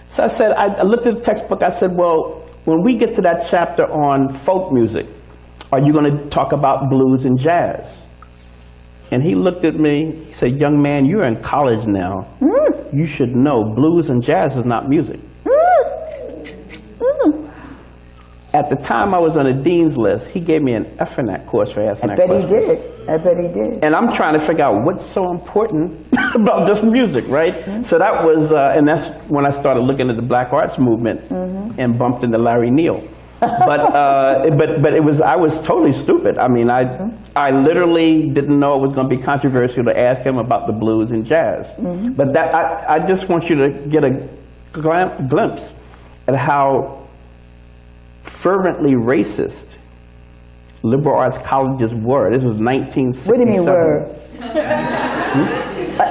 So I said, I looked at the textbook, I said, well, when we get to that chapter on folk music, are you going to talk about blues and jazz? And he looked at me, he said, young man, you're in college now. You should know blues and jazz is not music. At the time I was on the dean's list, he gave me an F in that course for asking that question. I bet he did. I bet he did. And I'm trying to figure out what's so important about this music, right? So that was, and that's when I started looking at the Black Arts Movement and bumped into Larry Neal. But it was, I was totally stupid. I mean, I literally didn't know it was going to be controversial to ask him about the blues and jazz. But that, I just want you to get a glimpse at how fervently racist liberal arts colleges were. This was 1967. What do you mean were?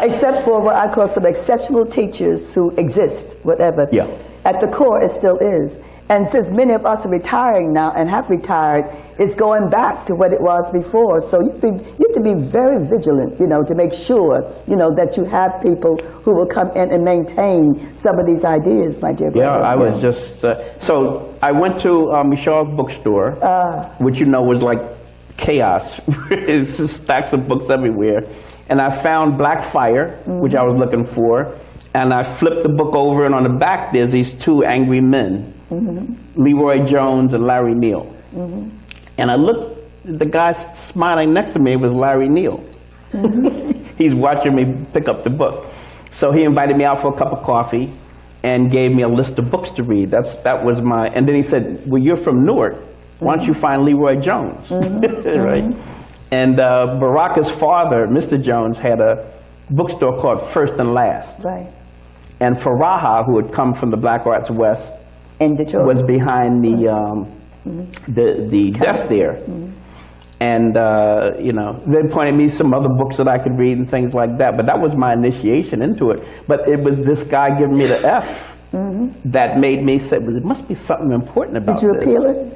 Except for what I call some exceptional teachers who exist, whatever. Yeah. At the core, it still is. And since many of us are retiring now and have retired, it's going back to what it was before. So you have to be very vigilant, you know, to make sure, you know, that you have people who will come in and maintain some of these ideas, my dear brother. Yeah, I was just, so I went to Michelle's bookstore, which you know was like chaos. It's just stacks of books everywhere. And I found Black Fire, which I was looking for. And I flipped the book over, and on the back there's these two angry men, Leroy Jones and Larry Neal. And I looked, the guy smiling next to me was Larry Neal. He's watching me pick up the book. So he invited me out for a cup of coffee and gave me a list of books to read. That was my, and then he said, well, you're from Newark. Why don't you find Leroy Jones? Right? And Baraka's father, Mr. Jones, had a bookstore called First and Last. Right. And Faraha, who had come from the Black Arts West, in Detroit, was behind the desk there. And you know, they pointed me some other books that I could read and things like that. But that was my initiation into it. But it was this guy giving me the F that made me say, well, there must be something important about this. Did you appeal it?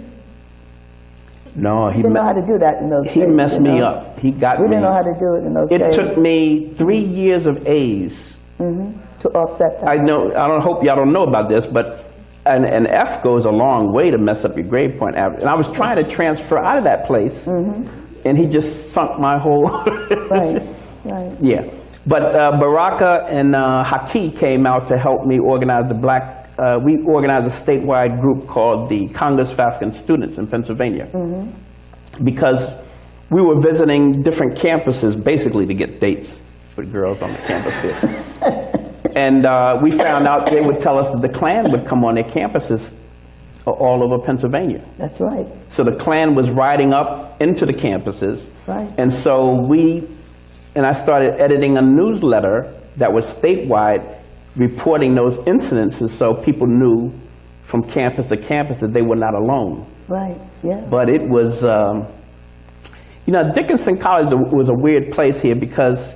No, he didn't know how to do that in those days. He messed me up. He got me. We didn't know how to do it in those days. It took me 3 years of A's to offset that. I know. I don't hope y'all don't know about this, but an F goes a long way to mess up your grade point average. And I was trying to transfer out of that place, and he just sunk my whole. Right. Right. Yeah, but Baraka and Haki came out to help me organize the black. We organized a statewide group called the Congress of African Students in Pennsylvania, because we were visiting different campuses basically to get dates with girls on the campus there. And we found out they would tell us that the Klan would come on their campuses all over Pennsylvania. That's right. So the Klan was riding up into the campuses. Right. And so I started editing a newsletter that was statewide, reporting those incidences so people knew from campus to campus that they were not alone. Right, yeah. But it was, Dickinson College was a weird place here because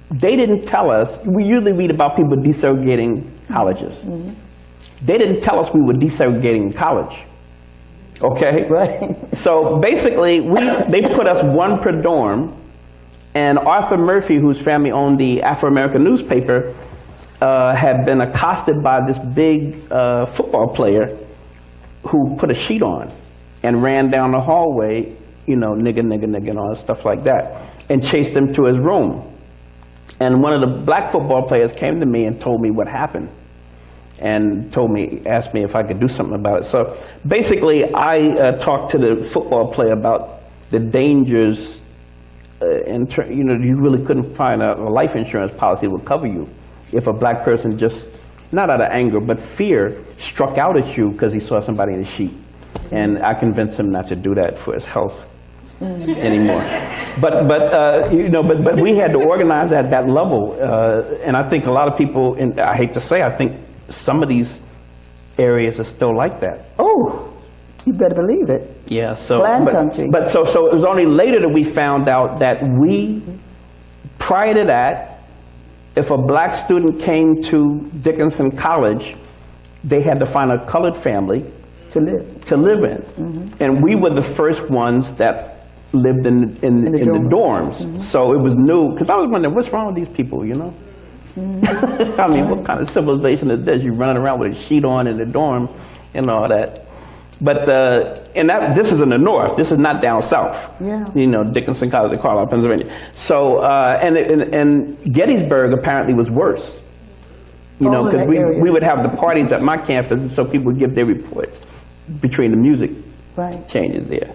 they didn't tell us. We usually read about people desegregating colleges. Mm-hmm. They didn't tell us we were desegregating college. Okay? Right. So basically, they put us one per dorm, and Arthur Murphy, whose family owned the Afro-American newspaper, had been accosted by this big football player who put a sheet on and ran down the hallway, nigga, nigga, nigga, and all that stuff like that, and chased him to his room. And one of the black football players came to me and told me what happened, and asked me if I could do something about it. So basically, I talked to the football player about the dangers. You really couldn't find a life insurance policy that would cover you if a black person just, not out of anger, but fear, struck out at you because he saw somebody in a sheet. And I convinced him not to do that for his health anymore. But we had to organize at that level. And I think a lot of people, and I hate to say, I think some of these areas are still like that. Oh, you better believe it. Yeah, so, Klan country. But so it was only later that we found out that prior to that, if a black student came to Dickinson College, they had to find a colored family to live in. Mm-hmm. And we were the first ones that lived in the dorms. Mm-hmm. So it was new, because I was wondering, what's wrong with these people, Mm-hmm. I mean, what kind of civilization is this? You're running around with a sheet on in the dorm and all that. But this is in the north. This is not down south. Yeah. Dickinson College in Carlisle, Pennsylvania. So and Gettysburg apparently was worse. Because we would have the parties at my campus, and so people would give their reports between the music changes there.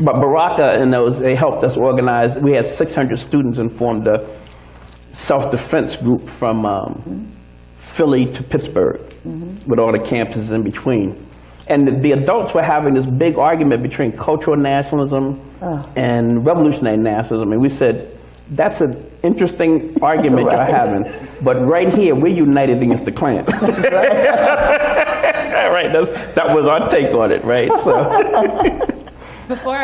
But Baraka and they helped us organize. We had 600 students and formed a self-defense group from Philly to Pittsburgh, with all the campuses in between. And the adults were having this big argument between cultural nationalism and revolutionary nationalism. And we said, that's an interesting argument you're having, but right here, we're united against the Klan. Right, that was our take on it, right? So. Before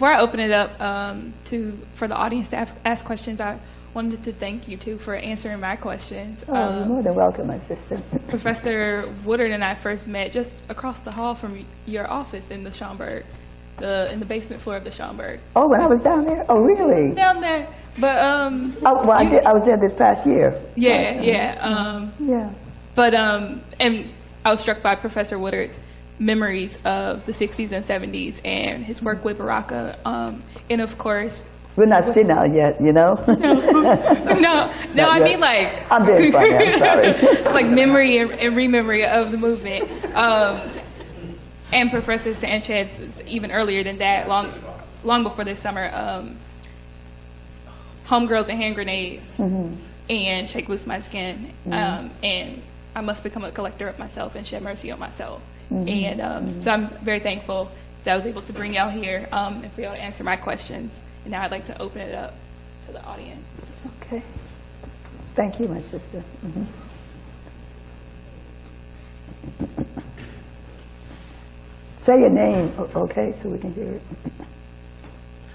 I open it up for the audience to ask questions, I wanted to thank you, too, for answering my questions. You're more than welcome, my sister. Professor Woodard and I first met just across the hall from your office in the Schomburg, in the basement floor of the Schomburg. Oh, when I was down there? Oh, really? Down there. But, I was there this past year. Yeah. Yeah. But, and I was struck by Professor Woodard's memories of the 60s and 70s and his work with Baraka. And, of course, we're not senile yet, No, I mean like... I'm being funny, I'm sorry. like memory and rememory of the movement. And Professor Sanchez, even earlier than that, long before this summer, Homegirls and Hand Grenades, and Shake Loose My Skin, and I Must Become a Collector of Myself and Shed Mercy on Myself. And so I'm very thankful that I was able to bring y'all here and for y'all to answer my questions. And now I'd like to open it up to the audience. Okay. Thank you, my sister. Say your name, okay, so we can hear it.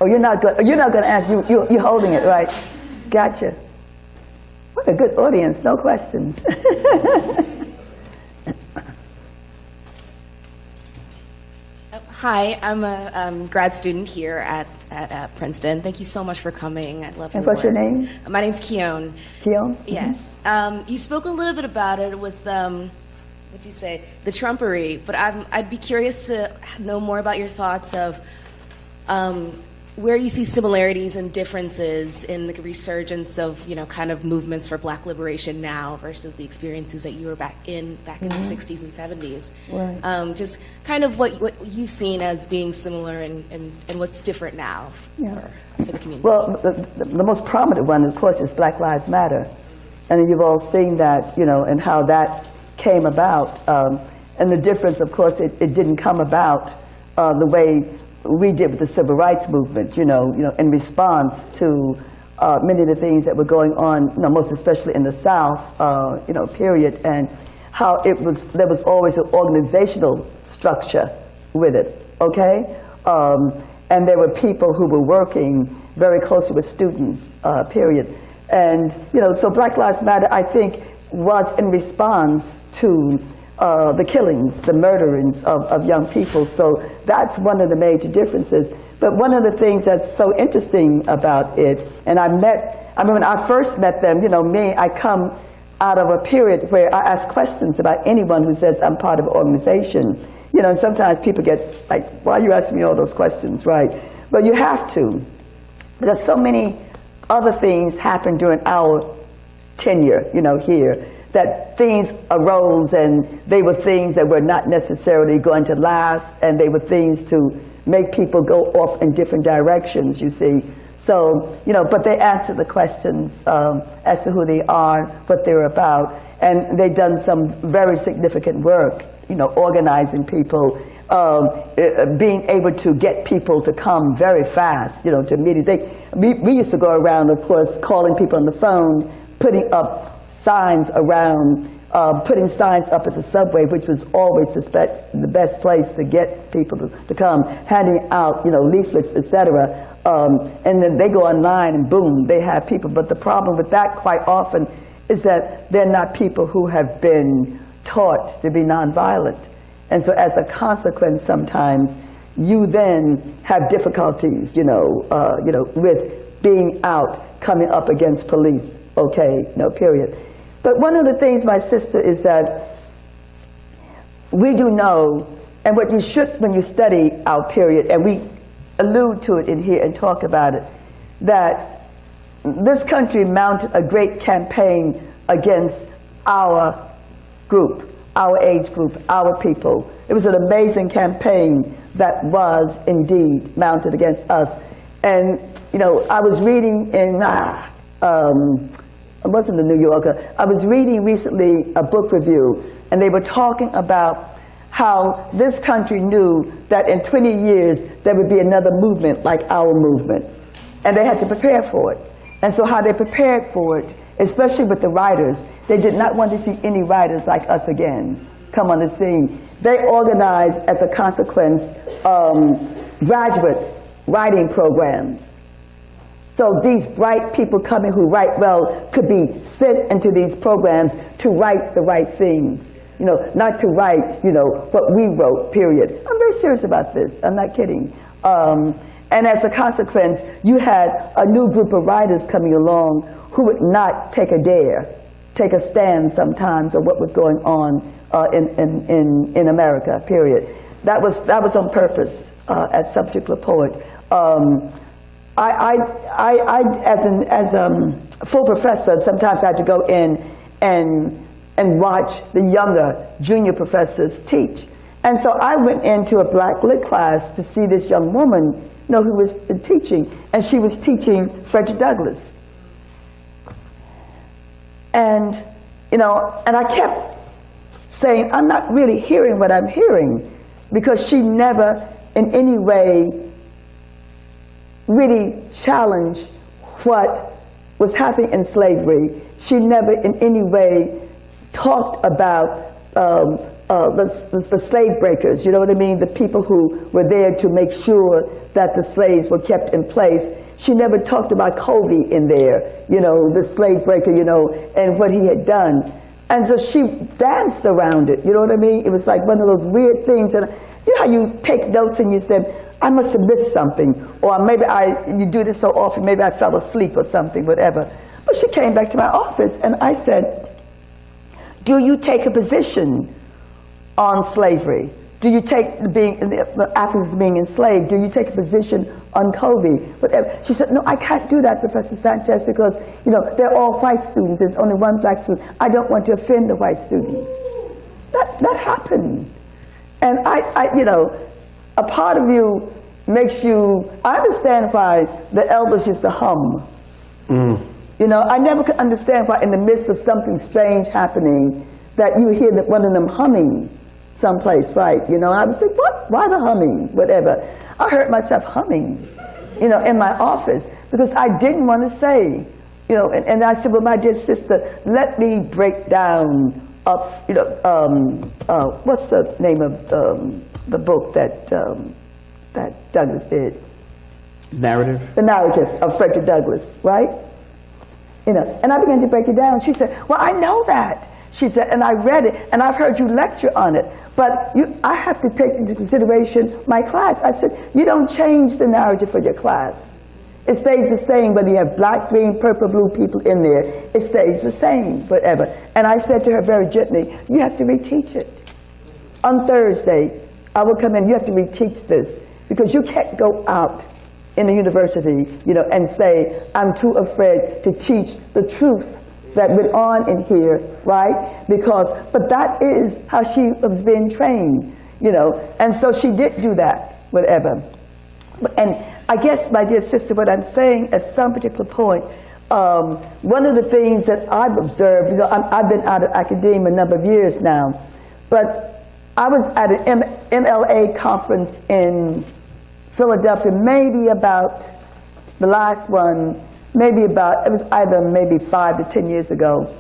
Oh, you're not going to ask. You're holding it, right? Gotcha. What a good audience. No questions. Hi, I'm a grad student here at Princeton. Thank you so much for coming. I love your And what's your name? My name's Keone. Keone? Yes. You spoke a little bit about it with, what'd you say, the Trumpery, but I'd be curious to know more about your thoughts of where you see similarities and differences in the resurgence of, kind of movements for Black liberation now versus the experiences that you were back in the 60s and 70s. Right. Just kind of what you've seen as being similar and what's different now for the community. Well, the most prominent one, of course, is Black Lives Matter. And you've all seen that, and how that came about. And the difference, of course, it didn't come about the way we did with the Civil Rights Movement, in response to many of the things that were going on, most especially in the South, period, and how there was always an organizational structure with it, okay? And there were people who were working very closely with students, period. And, so Black Lives Matter, I think, was in response to the killings, the murderings of young people. So that's one of the major differences. But one of the things that's so interesting about it, and I remember when I first met them, I come out of a period where I ask questions about anyone who says I'm part of an organization. And sometimes people get like, why are you asking me all those questions, right? But you have to, because so many other things happened during our tenure, here, that things arose, and they were things that were not necessarily going to last, and they were things to make people go off in different directions, you see. So, but they answered the questions as to who they are, what they're about, and they've done some very significant work, organizing people, being able to get people to come very fast, to meetings. We used to go around, of course, calling people on the phone, putting up signs around, putting signs up at the subway, which was always the best place to get people to come, handing out, leaflets, etc. And then they go online and boom, they have people. But the problem with that quite often is that they're not people who have been taught to be nonviolent. And so as a consequence, sometimes you then have difficulties, with being out, coming up against police, okay, period. But one of the things, my sister, is that we do know, and what you should when you study our period, and we allude to it in here and talk about it, that this country mounted a great campaign against our group, our age group, our people. It was an amazing campaign that was indeed mounted against us. And, I was reading in, it wasn't the New Yorker, I was reading recently a book review, and they were talking about how this country knew that in 20 years there would be another movement like our movement, and they had to prepare for it. And so how they prepared for it, especially with the writers, they did not want to see any writers like us again come on the scene. They organized, as a consequence, graduate writing programs. So these bright people coming who write well could be sent into these programs to write the right things. Not to write, what we wrote, period. I'm very serious about this. I'm not kidding. And as a consequence, you had a new group of writers coming along who would not take a stand sometimes on what was going on in America, period. That was on purpose at Subject La Poet. As a full professor, sometimes I had to go in and watch the younger junior professors teach. And so I went into a Black Lit class to see this young woman, who was teaching, and she was teaching Frederick Douglass. And, and I kept saying, I'm not really hearing what I'm hearing, because she never in any way really challenged what was happening in slavery. She never in any way talked about the slave breakers, you know what I mean? The people who were there to make sure that the slaves were kept in place. She never talked about Kobe in there, the slave breaker, and what he had done. And so she danced around it, you know what I mean? It was like one of those weird things. And you know how you take notes and you said, I must have missed something, or maybe you do this so often, maybe I fell asleep or something, whatever. But she came back to my office and I said, do you take a position on slavery? Do you take the Africans being enslaved? Do you take a position on Kobe? Whatever. She said, no, I can't do that, Professor Sanchez, because they're all white students. There's only one black student. I don't want to offend the white students. That happened, and a part of you makes you. I understand why the elders used to hum. I never could understand why, in the midst of something strange happening, that you hear one of them humming someplace, right? I would say, what? Why the humming? Whatever. I heard myself humming, in my office, because I didn't want to say, and I said, well, my dear sister, let me break down, what's the name of the book that Douglas did? Narrative? The Narrative of Frederick Douglass, right? And I began to break it down. She said, well, I know that. She said, and I read it, and I've heard you lecture on it, but I have to take into consideration my class. I said, you don't change the narrative for your class. It stays the same whether you have black, green, purple, blue people in there. It stays the same, whatever. And I said to her very gently, you have to reteach it. On Thursday, I will come in, you have to reteach this, because you can't go out in a university, and say, I'm too afraid to teach the truth that went on in here, right? But that is how she was being trained, and so she did do that, whatever. And I guess, my dear sister, what I'm saying at some particular point, one of the things that I've observed, I've been out of academia a number of years now, but I was at an MLA conference in Philadelphia, maybe about the last one, it was either maybe 5 to 10 years ago.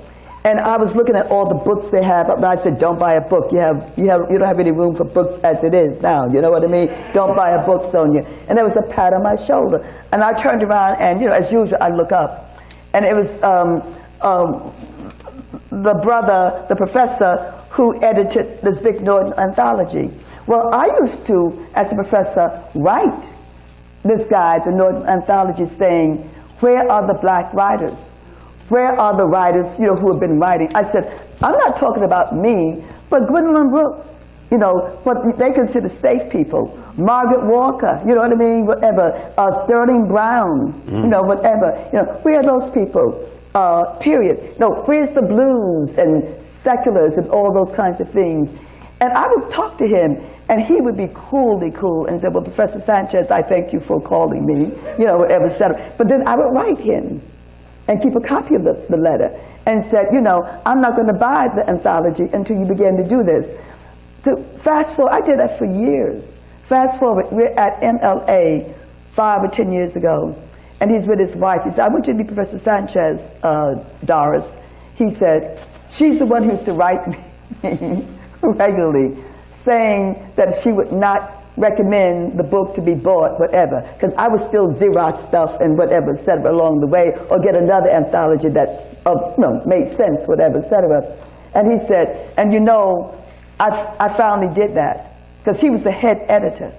And I was looking at all the books they have, but I said, don't buy a book. You don't have any room for books as it is now, you know what I mean? Don't buy a book, Sonia. And there was a pat on my shoulder. And I turned around, and as usual, I look up. And it was the professor who edited this big Norton anthology. Well, I used to, as a professor, write this guy, the Norton anthology, saying, where are the black writers? Where are the writers, who have been writing? I said, I'm not talking about me, but Gwendolyn Brooks, what they consider safe people. Margaret Walker, you know what I mean? Whatever. Sterling Brown, whatever. Where are those people? Period. No, where's the blues and seculars and all those kinds of things? And I would talk to him, and he would be cool and say, well, Professor Sanchez, I thank you for calling me, whatever, etc. But then I would write him and keep a copy of the letter and said, I'm not going to buy the anthology until you begin to do this. So fast forward, I did that for years. Fast forward, we're at MLA 5 or 10 years ago, and he's with his wife. He said, I want you to meet Professor Sanchez, Doris. He said, she's the one who used to write me regularly, saying that she would not recommend the book to be bought, whatever, because I would still Xerox stuff and whatever, et cetera, along the way, or get another anthology that made sense, whatever, et cetera. And he said, and I finally did that, because he was the head editor.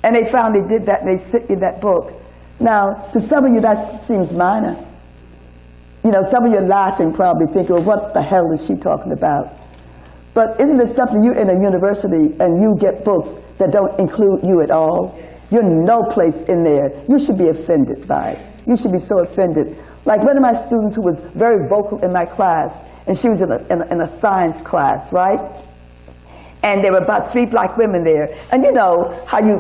And they finally did that, and they sent me that book. Now, to some of you, that seems minor. Some of you are laughing, probably thinking, well, what the hell is she talking about? But isn't it something, you're in a university and you get books that don't include you at all? You're no place in there. You should be offended by it. You should be so offended. Like one of my students who was very vocal in my class, and she was in a science class, right? And there were about 3 black women there. And you know how you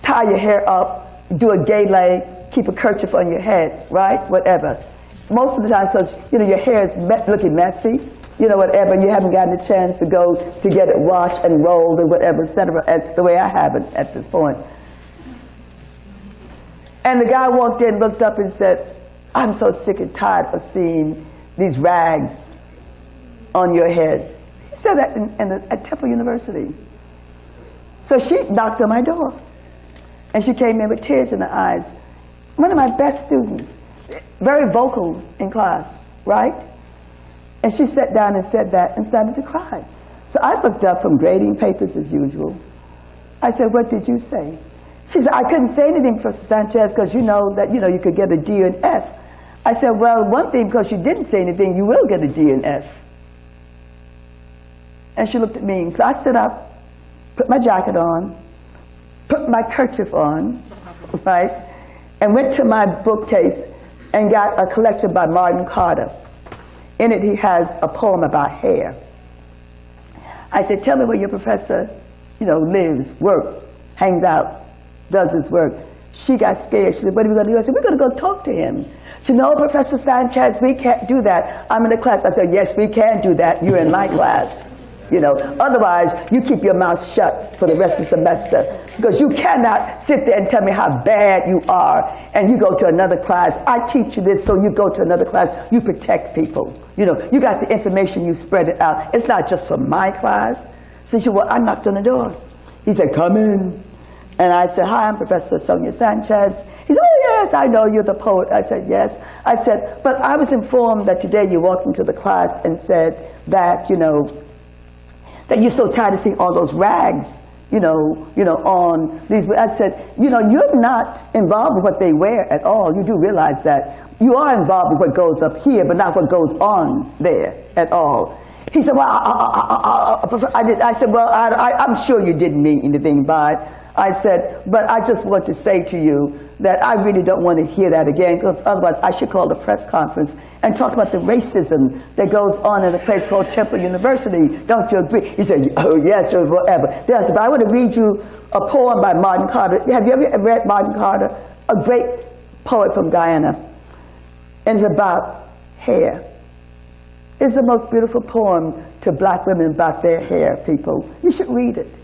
tie your hair up, do a gay lay, keep a kerchief on your head, right? Whatever. Most of the time, so your hair is looking messy. Whatever, you haven't gotten a chance to go to get it washed and rolled or whatever, et cetera, the way I have it at this point. And the guy walked in, looked up and said, I'm so sick and tired of seeing these rags on your heads. He said that at Temple University. So she knocked on my door. And she came in with tears in her eyes. One of my best students, very vocal in class, right? And she sat down and said that and started to cry. So I looked up from grading papers as usual. I said, what did you say? She said, I couldn't say anything, Professor Sanchez, because you know that you could get a D or an F. I said, well, one thing, because you didn't say anything, you will get a D and F. And she looked at me. So I stood up, put my jacket on, put my kerchief on, right, and went to my bookcase and got a collection by Martin Carter. In it, he has a poem about hair. I said, tell me where your professor, lives, works, hangs out, does his work. She got scared. She said, what are we going to do? I said, we're going to go talk to him. She said, no, Professor Sanchez, we can't do that. I'm in the class. I said, yes, we can do that. You're in my class. Otherwise, you keep your mouth shut for the rest of the semester, because you cannot sit there and tell me how bad you are, and you go to another class. I teach you this, so you go to another class. You protect people. You got the information, you spread it out. It's not just for my class. So she said, well, I knocked on the door. He said, come in. And I said, hi, I'm Professor Sonia Sanchez. He said, oh, yes, I know you're the poet. I said, yes. I said, but I was informed that today you walked into the class and said that, that you're so tired of seeing all those rags, on these. I said, you're not involved with what they wear at all. You do realize that. You are involved with what goes up here, but not what goes on there at all. He said, well, I said, well, I'm sure you didn't mean anything by it. I said, but I just want to say to you that I really don't want to hear that again, because otherwise I should call a press conference and talk about the racism that goes on in a place called Temple University. Don't you agree? He said, oh, yes, or whatever. Then I said, but I want to read you a poem by Martin Carter. Have you ever read Martin Carter? A great poet from Guyana. And it's about hair. It's the most beautiful poem to black women about their hair, people. You should read it.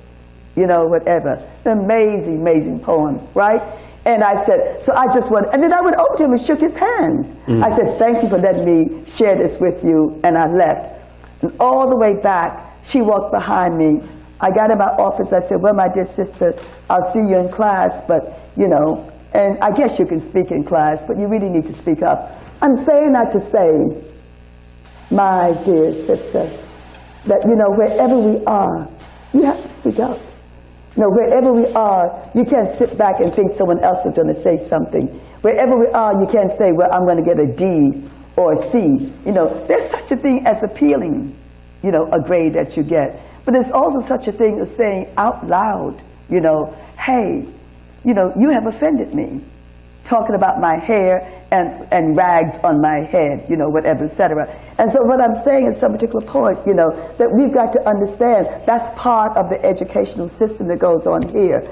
Whatever. An amazing, amazing poem, right? And I said, so I just went, and then I went over to him and shook his hand. I said, thank you for letting me share this with you, and I left. And all the way back, she walked behind me. I got in my office, I said, well, my dear sister, I'll see you in class, but, and I guess you can speak in class, but you really need to speak up. I'm saying that to say, my dear sister, that, wherever we are, you have to speak up. Wherever we are, you can't sit back and think someone else is going to say something. Wherever we are, you can't say, well, I'm going to get a D or a C. There's such a thing as appealing, a grade that you get. But there's also such a thing as saying out loud, hey, you have offended me. Talking about my hair and rags on my head, whatever, etc. And so what I'm saying at some particular point, that we've got to understand that's part of the educational system that goes on here.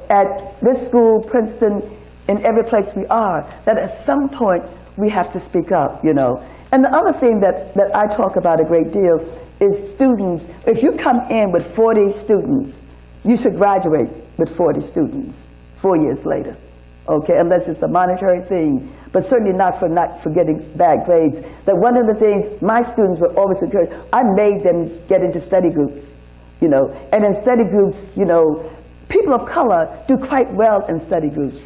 At this school, Princeton, in every place we are, that at some point we have to speak up, And the other thing that I talk about a great deal is students. If you come in with 40 students, you should graduate with 40 students 4 years later. Okay, unless it's a monetary thing, but certainly not for getting bad grades. That one of the things my students were always encouraged, I made them get into study groups, and in study groups, people of color do quite well in study groups.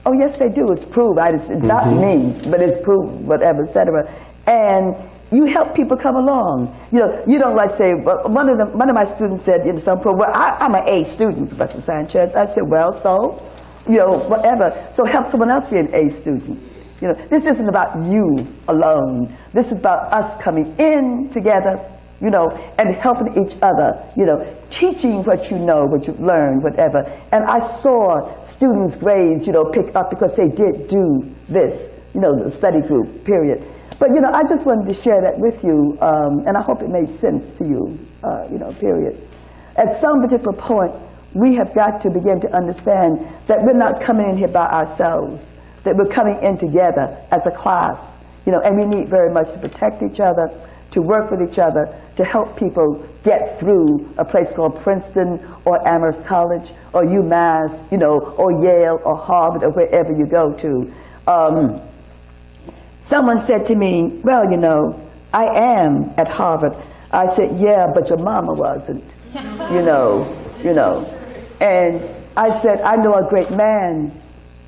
Oh yes, they do. It's proved. It's not me, but it's proved, whatever, etc. And you help people come along. You don't like say. One of my students said, well, I'm an A student, Professor Sanchez. I said, well, so. Whatever. So help someone else be an A student. This isn't about you alone. This is about us coming in together, and helping each other, teaching what you know, what you've learned, whatever. And I saw students' grades, pick up because they did do this, the study group, period. But, I just wanted to share that with you, and I hope it made sense to you, period. At some particular point, we have got to begin to understand that we're not coming in here by ourselves, that we're coming in together as a class, and we need very much to protect each other, to work with each other, to help people get through a place called Princeton or Amherst College or UMass, or Yale or Harvard or wherever you go to. Someone said to me, well, I am at Harvard. I said, yeah, but your mama wasn't, And I said, I know a great man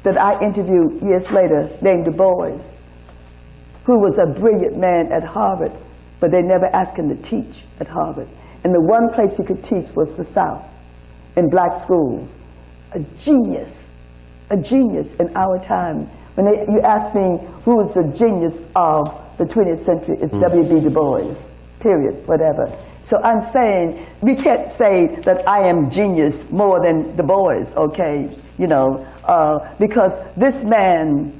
that I interviewed years later named Du Bois, who was a brilliant man at Harvard, but they never asked him to teach at Harvard. And the one place he could teach was the South, in black schools. A genius in our time. When you ask me who was the genius of the 20th century, it's W.B. Du Bois, period, whatever. So I'm saying, we can't say that I am genius more than the boys, okay? You know, because this man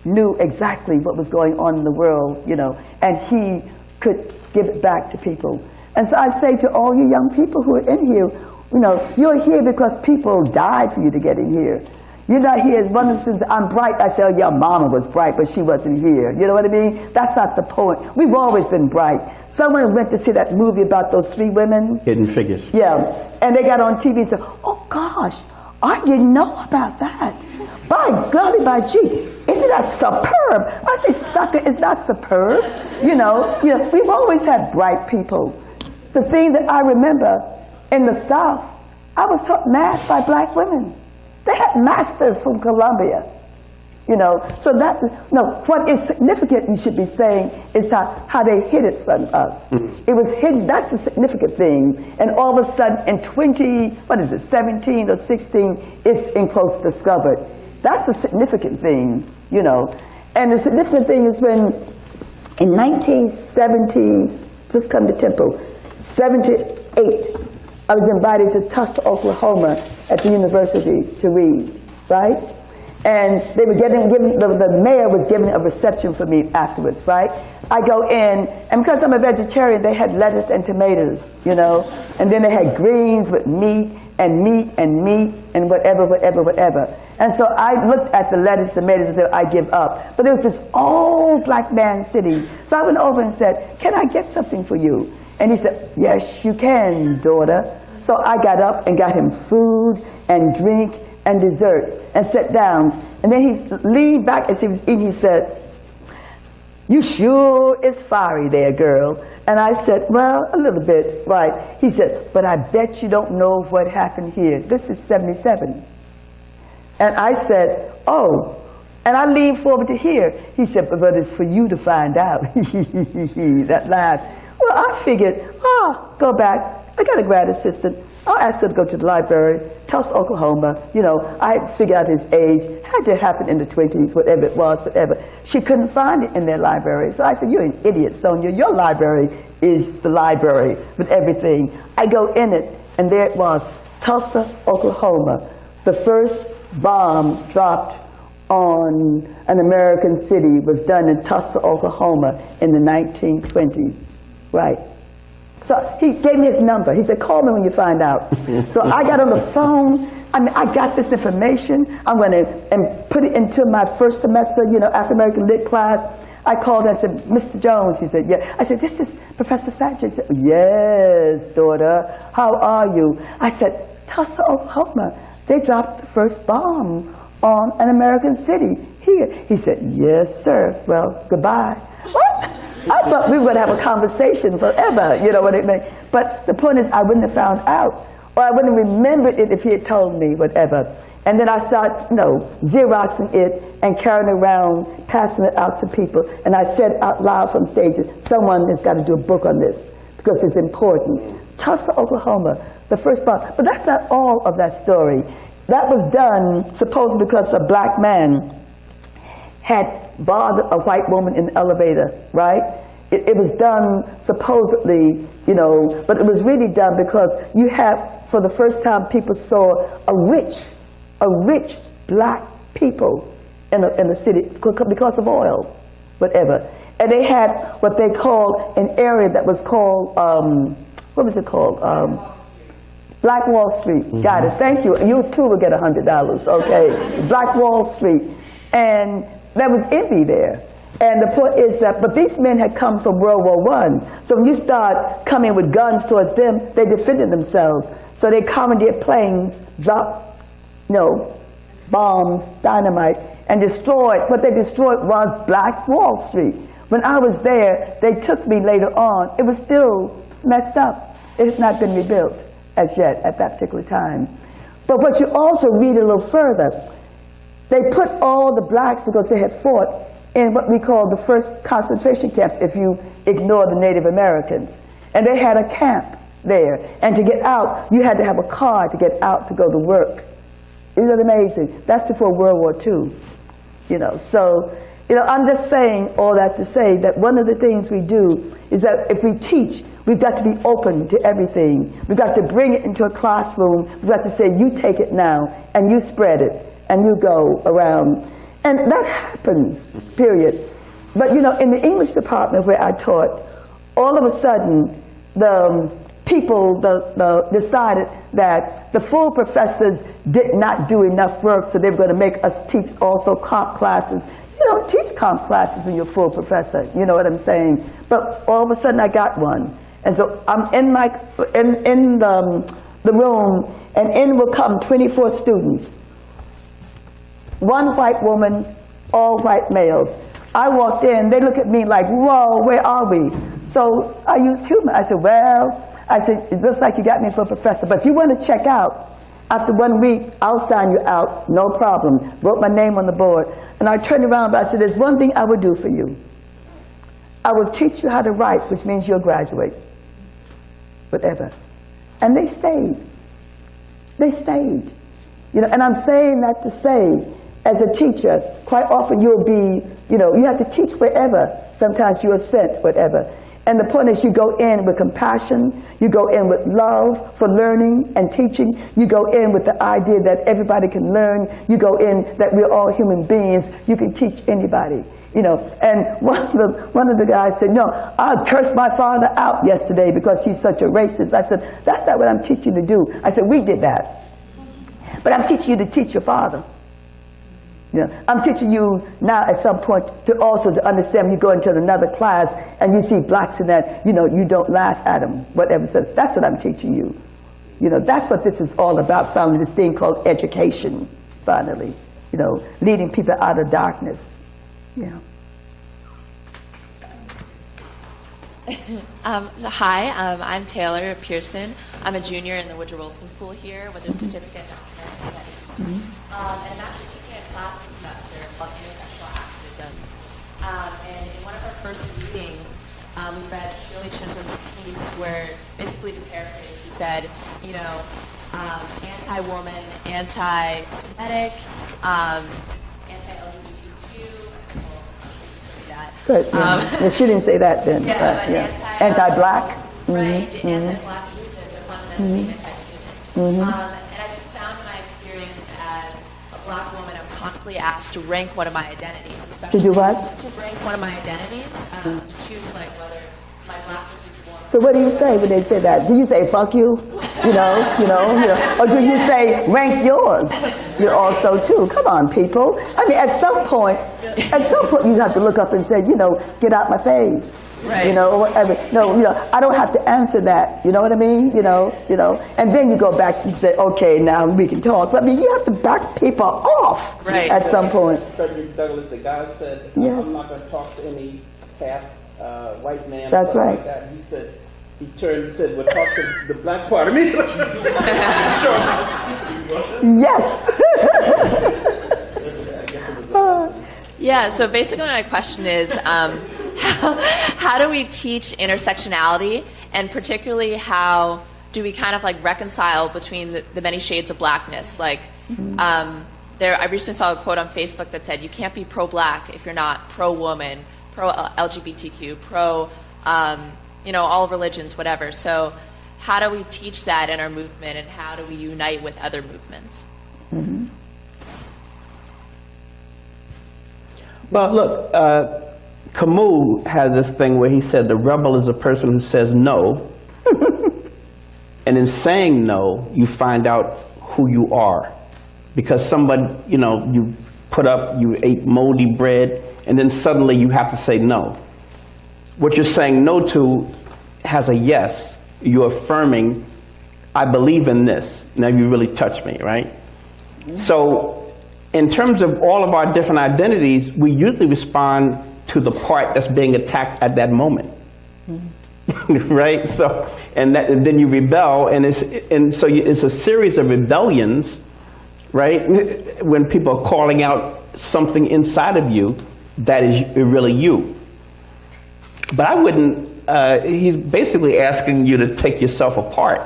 knew exactly what was going on in the world, you know, and he could give it back to people. And so I say to all you young people who are in here, you know, you're here because people died for you to get in here. You're not here as one of the students, I'm bright. I say, oh, your mama was bright, but she wasn't here. You know what I mean? That's not the point. We've always been bright. Someone went to see that movie about those 3 women. Hidden Figures. Yeah, and they got on TV and said, oh gosh, I didn't know about that. By golly, by gee, isn't that superb? I say, sucker, it's not superb. You know, we've always had bright people. The thing that I remember in the South, I was taught math by black women. They had masters from Columbia, you know. So that, no, what is significant, you should be saying, is how they hid it from us. It was hidden, that's the significant thing. And all of a sudden, in 17 or 16, it's in quotes discovered. That's the significant thing, you know. And the significant thing is when, in 1970, just come to tempo, 78, I was invited to Tulsa, Oklahoma at the university to read, right? And they were the mayor was giving a reception for me afterwards, right? I go in, and because I'm a vegetarian, they had lettuce and tomatoes, you know? And then they had greens with meat and meat and meat and whatever. And so I looked at the lettuce, tomatoes, and said, I give up. But there was this old black man sitting. So I went over and said, can I get something for you? And he said, yes, you can, daughter. So I got up and got him food and drink and dessert and sat down. And then he leaned back as he was eating, he said, you sure is fiery there, girl. And I said, well, a little bit, right. He said, but I bet you don't know what happened here. This is 77. And I said, oh. And I leaned forward to hear. He said, but it's for you to find out. That laugh. Well, I figured, go back. I got a grad assistant. I'll ask her to go to the library, Tulsa, Oklahoma. You know, I had figured out his age. Had to happen in the 20s, whatever it was, whatever. She couldn't find it in their library. So I said, you're an idiot, Sonia. Your library is the library with everything. I go in it, and there it was, Tulsa, Oklahoma. The first bomb dropped on an American city was done in Tulsa, Oklahoma in the 1920s. Right. So he gave me his number. He said, call me when you find out. So I got on the phone. I mean, I got this information. I'm going to put it into my first semester, you know, African-American Lit class. I called and I said, Mr. Jones. He said, yeah. I said, this is Professor Sanchez. He said, yes, daughter. How are you? I said, Tulsa, Oklahoma. They dropped the first bomb on an American city here. He said, yes, sir. Well, goodbye. What? I thought we would have a conversation forever, you know what I mean? But the point is, I wouldn't have found out, or I wouldn't have remembered it if he had told me, whatever. And then I start, you know, Xeroxing it and carrying it around, passing it out to people. And I said out loud from stage, someone has got to do a book on this because it's important. Tulsa, Oklahoma, the first bomb. But that's not all of that story. That was done supposedly because a black man had bothered a white woman in the elevator, right? It was done supposedly, you know, but it was really done because you have, for the first time, people saw a rich black people in the city because of oil, whatever. And they had what they called an area that was called, what was it called? Black Wall Street. Mm-hmm. Got it, thank you. You too will get $100, okay? Black Wall Street. And there was envy there. And the point is that, but these men had come from World War I. So when you start coming with guns towards them, they defended themselves. So they commandeered planes, dropped, you know, bombs, dynamite, and destroyed. What they destroyed was Black Wall Street. When I was there, they took me later on. It was still messed up. It has not been rebuilt as yet at that particular time. But what you also read a little further, they put all the blacks, because they had fought, in what we call the first concentration camps, if you ignore the Native Americans. And they had a camp there. And to get out, you had to have a car to get out to go to work. Isn't that amazing? That's before World War II. You know, so, you know, I'm just saying all that to say that one of the things we do is that if we teach, We've got to be open to everything. We've got to bring it into a classroom. We've got to say, you take it now, and you spread it, and you go around. And that happens, period. But, you know, in the English department where I taught, all of a sudden, the people decided that the full professors did not do enough work, so they were going to make us teach also comp classes. You don't teach comp classes when you're a full professor, you know what I'm saying? But all of a sudden I got one. And so I'm in the room, and in will come 24 students. One white woman, all white males. I walked in, they look at me like, whoa, where are we? So I used humor. I said, well, it looks like you got me for a professor, but if you want to check out, after 1 week, I'll sign you out, no problem. Wrote my name on the board. And I turned around, but I said, there's one thing I will do for you. I will teach you how to write, which means you'll graduate. Whatever. And they stayed. They stayed. You know, and I'm saying that to say, as a teacher, quite often you'll be, you know, you have to teach wherever. Sometimes you're sent, whatever. And the point is, you go in with compassion, you go in with love for learning and teaching, you go in with the idea that everybody can learn, you go in that we're all human beings, you can teach anybody. You know, and one of the guys said, no, I cursed my father out yesterday because he's such a racist. I said, that's not what I'm teaching you to do. I said, we did that. But I'm teaching you to teach your father. You know, I'm teaching you now at some point to also to understand when you go into another class and you see blacks in that, you know, you don't laugh at them, whatever. So that's what I'm teaching you. You know, that's what this is all about, finally, this thing called education, finally. You know, leading people out of darkness. Yeah. So hi, I'm Taylor Pearson. I'm a junior in the Woodard Wilson School here with a certificate in American Studies. And I'm actually taking a class this semester called Intersectional Activisms. And in one of our first readings, we read Shirley Chisholm's piece where, basically to paraphrase, she said, you know, anti-woman, anti-Semitic, anti-LGBTQ, Good. Yeah. She didn't say that then. Yeah, but yeah. Anti-black. Right, anti-black movements are fundamentally anti-human. And I just found my experience as a black woman, I'm constantly asked to rank one of my identities. To do what? To rank one of my identities, to choose like whether my blackness is more. So what do you say when they say that? Do you say fuck you? You know, or do you say rank yours? You also too. Come on, people. I mean, at some point, you have to look up and say, you know, get out my face. Right. You know, or whatever. No, you know, I don't have to answer that. You know what I mean? You know, and then you go back and say, okay, now we can talk. But I mean, you have to back people off at some point. Frederick Douglass, the guy said, yes. I'm not going to talk to any half white man. That's right. Like that. He said, he turned and said, well, talk to the black part of me. Yes. Yeah, so basically my question is, how do we teach intersectionality, and particularly how do we kind of like reconcile between the many shades of blackness? Like, I recently saw a quote on Facebook that said, you can't be pro-black if you're not pro-woman, pro-LGBTQ, all religions, whatever. So how do we teach that in our movement, and how do we unite with other movements? Mm-hmm. Well, look, Komozi has this thing where he said the rebel is a person who says no, and in saying no, you find out who you are. Because somebody, you ate moldy bread, and then suddenly you have to say no. What you're saying no to has a yes. You're affirming, I believe in this. Now you really touch me, right? Mm-hmm. So in terms of all of our different identities, we usually respond to the part that's being attacked at that moment. Mm-hmm. Right? So, and then you rebel, and so it's a series of rebellions, right? When people are calling out something inside of you that is really you. But I wouldn't, he's basically asking you to take yourself apart,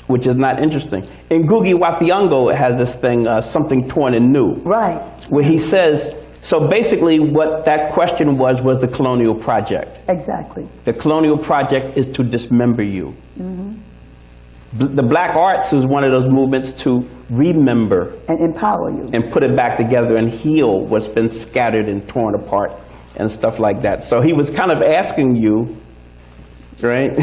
which is not interesting. And Ngugi wa Thiong'o has this thing, something torn and new. Right. Where he says, So basically what that question was the colonial project. Exactly. The colonial project is to dismember you. The black arts is one of those movements to remember And empower you. and put it back together and heal what's been scattered and torn apart and stuff like that. So he was kind of asking you, right,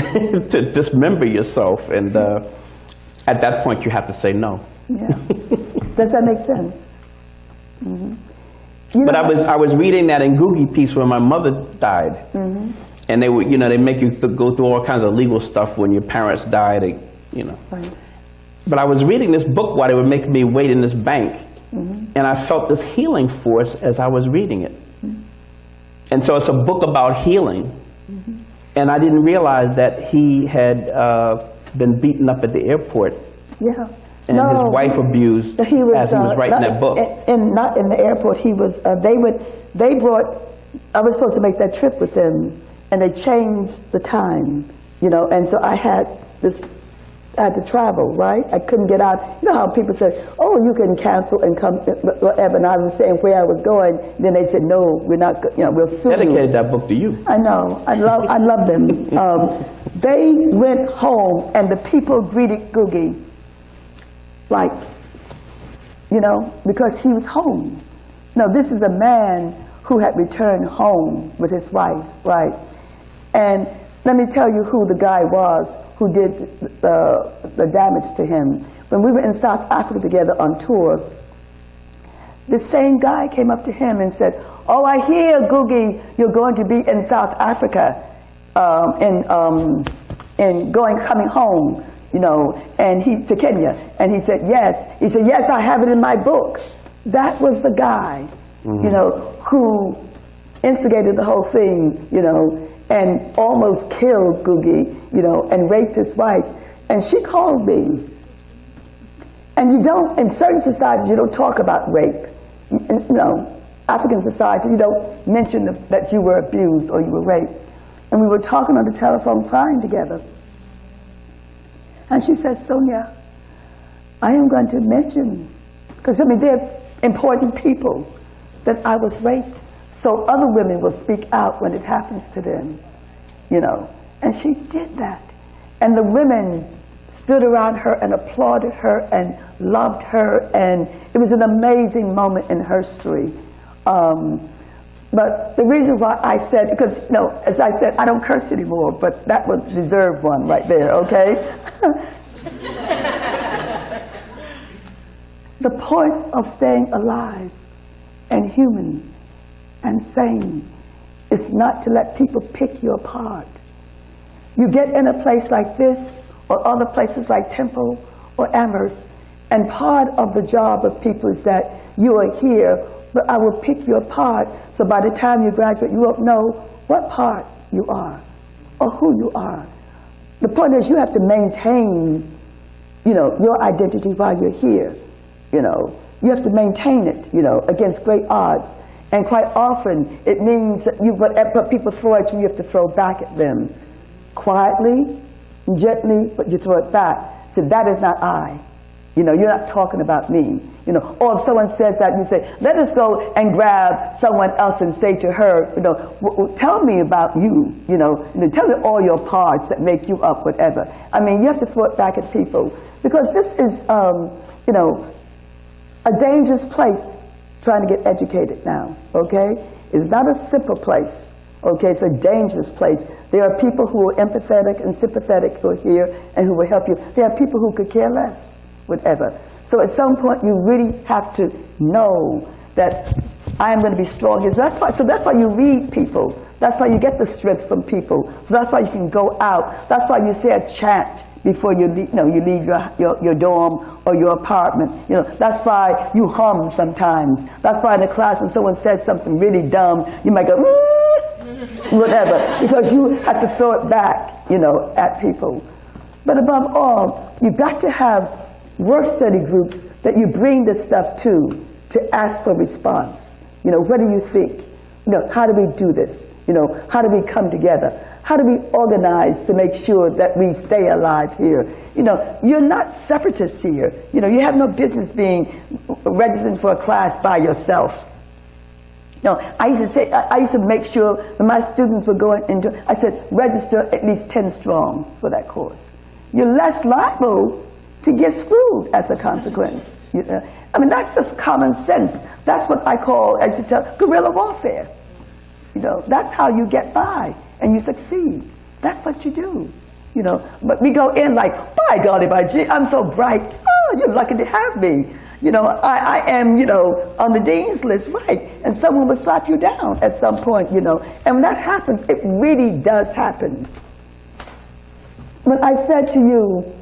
to dismember yourself, and at that point you have to say no. Yeah. Does that make sense? You But know, I was reading that in Googie piece when my mother died, and they would, they make you go through all kinds of legal stuff when your parents die. Right. But I was reading this book while they were making me wait in this bank, and I felt this healing force as I was reading it. And so it's a book about healing, and I didn't realize that he had been beaten up at the airport, Yeah. and his wife abused as he was writing that book. Not in the airport. He was. They brought. I was supposed to make that trip with them, and they changed the time. And so I had to travel, right? I couldn't get out. You know how people say, "Oh, you can cancel and come," whatever. And I was saying where I was going. Then they said, "No, we're not. We'll sue you." Dedicated that book to you. I know. I love them. They went home, and the people greeted Googie like, because he was home. No, this is a man who had returned home with his wife, right? And let me tell you who the guy was who did the damage to him. When we were in South Africa together on tour, the same guy came up to him and said, "Oh, I hear, Googie, you're going to be in South Africa coming home, and to Kenya." And he said, "Yes." He said, "Yes, I have it in my book." That was the guy, who instigated the whole thing, and almost killed Googie, and raped his wife. And she called me. And in certain societies, you don't talk about rape. African society, you don't mention that you were abused or you were raped. And we were talking on the telephone, crying together. And she said, "Sonia, I am going to mention," because they're important people, "that I was raped, so other women will speak out when it happens to them." And she did that. And the women stood around her and applauded her and loved her, and it was an amazing moment in her history. But the reason why I said, because, as I said, I don't curse anymore, but that would deserve one right there, okay? The point of staying alive and human and sane is not to let people pick you apart. You get in a place like this or other places like Temple or Amherst, and part of the job of people is that you are here, but I will pick you apart, so by the time you graduate, you won't know what part you are or who you are. The point is you have to maintain, your identity while you're here. You have to maintain it, against great odds. And quite often, it means that what people throw at you, you have to throw back at them. Quietly, gently, but you throw it back. So that is not I. You're not talking about me. Or if someone says that, you say, "Let us go and grab someone else and say to her, tell me about you. Tell me all your parts that make you up, whatever." You have to throw it back at people, because this is, a dangerous place trying to get educated now. Okay, it's not a simple place. Okay, it's a dangerous place. There are people who are empathetic and sympathetic who are here and who will help you. There are people who could care less, whatever. So at some point, you really have to know that I am going to be strong. So that's why you read people. That's why you get the strength from people. So that's why you can go out. That's why you say a chant before you leave, you leave your dorm or your apartment. That's why you hum sometimes. That's why in the class when someone says something really dumb, you might go, whatever, because you have to throw it back, at people. But above all, you've got to have work study groups that you bring this stuff to ask for response. What do you think? How do we do this? How do we come together? How do we organize to make sure that we stay alive here? You're not separatists here. You have no business being registered for a class by yourself. No, I used to say, I used to make sure when my students were going into, I said, register at least 10 strong for that course. You're less liable to get screwed as a consequence. You know? I mean, that's just common sense. That's what I call, as you tell, guerrilla warfare. You know, that's how you get by and you succeed. That's what you do. You know, but we go in like, by golly, by gee, I'm so bright. Oh, you're lucky to have me. You know, I am, you know, on the dean's list, right? And someone will slap you down at some point, you know. And when that happens, it really does happen. When I said to you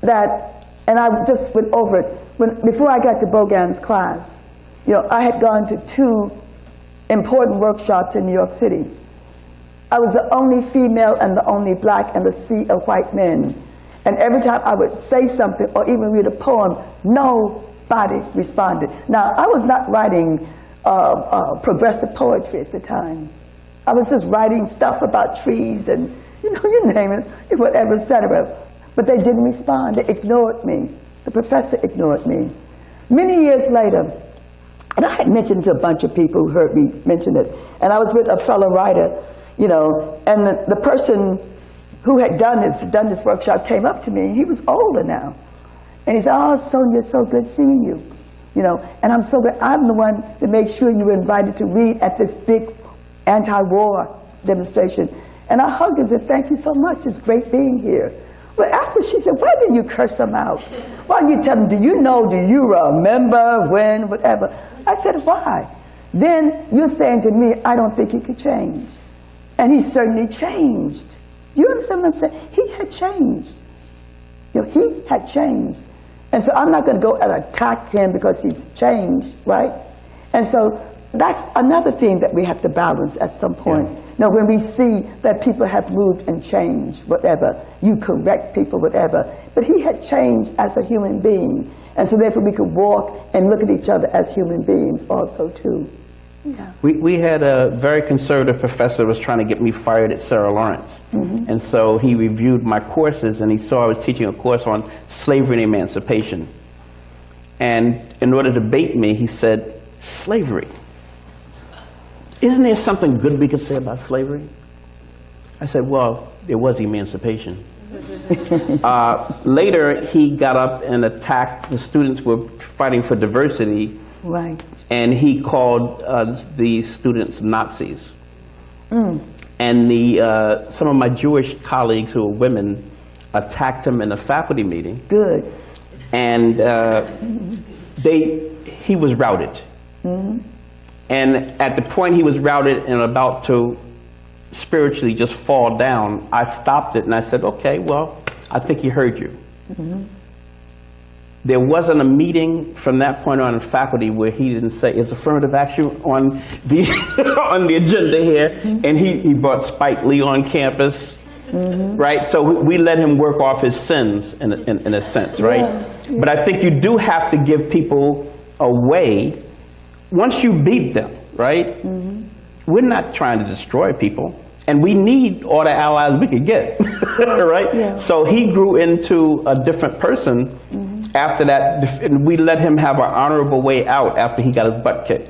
that, and I just went over it, before I got to Bogan's class, you know, I had gone to 2 important workshops in New York City. I was the only female and the only black in the sea of white men. And every time I would say something or even read a poem, nobody responded. Now, I was not writing progressive poetry at the time. I was just writing stuff about trees and, you know, you name it, whatever, etc. But they didn't respond. They ignored me. The professor ignored me. Many years later, and I had mentioned to a bunch of people who heard me mention it, and I was with a fellow writer, you know, and the person who had done this workshop came up to me. He was older now. And he said, oh, Sonia, it's so good seeing you. You know, and I'm so glad I'm the one that made sure you were invited to read at this big anti-war demonstration. And I hugged him and said, thank you so much. It's great being here. But after she said, why didn't you curse him out? Why didn't you tell him, do you know, do you remember when, whatever? I said, why? Then you're saying to me, I don't think he could change. And he certainly changed. Do you understand what I'm saying? He had changed. You know, he had changed. And so I'm not going to go and attack him because he's changed, right? And so that's another thing that we have to balance at some point. Yeah. You know, when we see that people have moved and changed, whatever, you correct people, whatever. But he had changed as a human being. And so therefore we could walk and look at each other as human beings also too. Yeah. We had a very conservative professor who was trying to get me fired at Sarah Lawrence. Mm-hmm. And so he reviewed my courses and he saw I was teaching a course on slavery and emancipation. And in order to bait me, he said, slavery. Isn't there something good we could say about slavery? I said, well, there was emancipation. Later, he got up and attacked the students who were fighting for diversity. Right. And he called the students Nazis. Mm. And some of my Jewish colleagues who were women attacked him in a faculty meeting. Good. And he was routed. Mm-hmm. And at the point he was routed and about to spiritually just fall down, I stopped it and I said, okay, well, I think he heard you. Mm-hmm. There wasn't a meeting from that point on in faculty where he didn't say, is affirmative action on the, on the agenda here? Mm-hmm. And he brought Spike Lee on campus, mm-hmm. right? So we let him work off his sins in a sense, right? Yeah. But I think you do have to give people a way, once you beat them, right? Mm-hmm. We're not trying to destroy people. And we need all the allies we could get, right? Yeah. So he grew into a different person. Mm-hmm. After that, and we let him have an honorable way out after he got his butt kicked,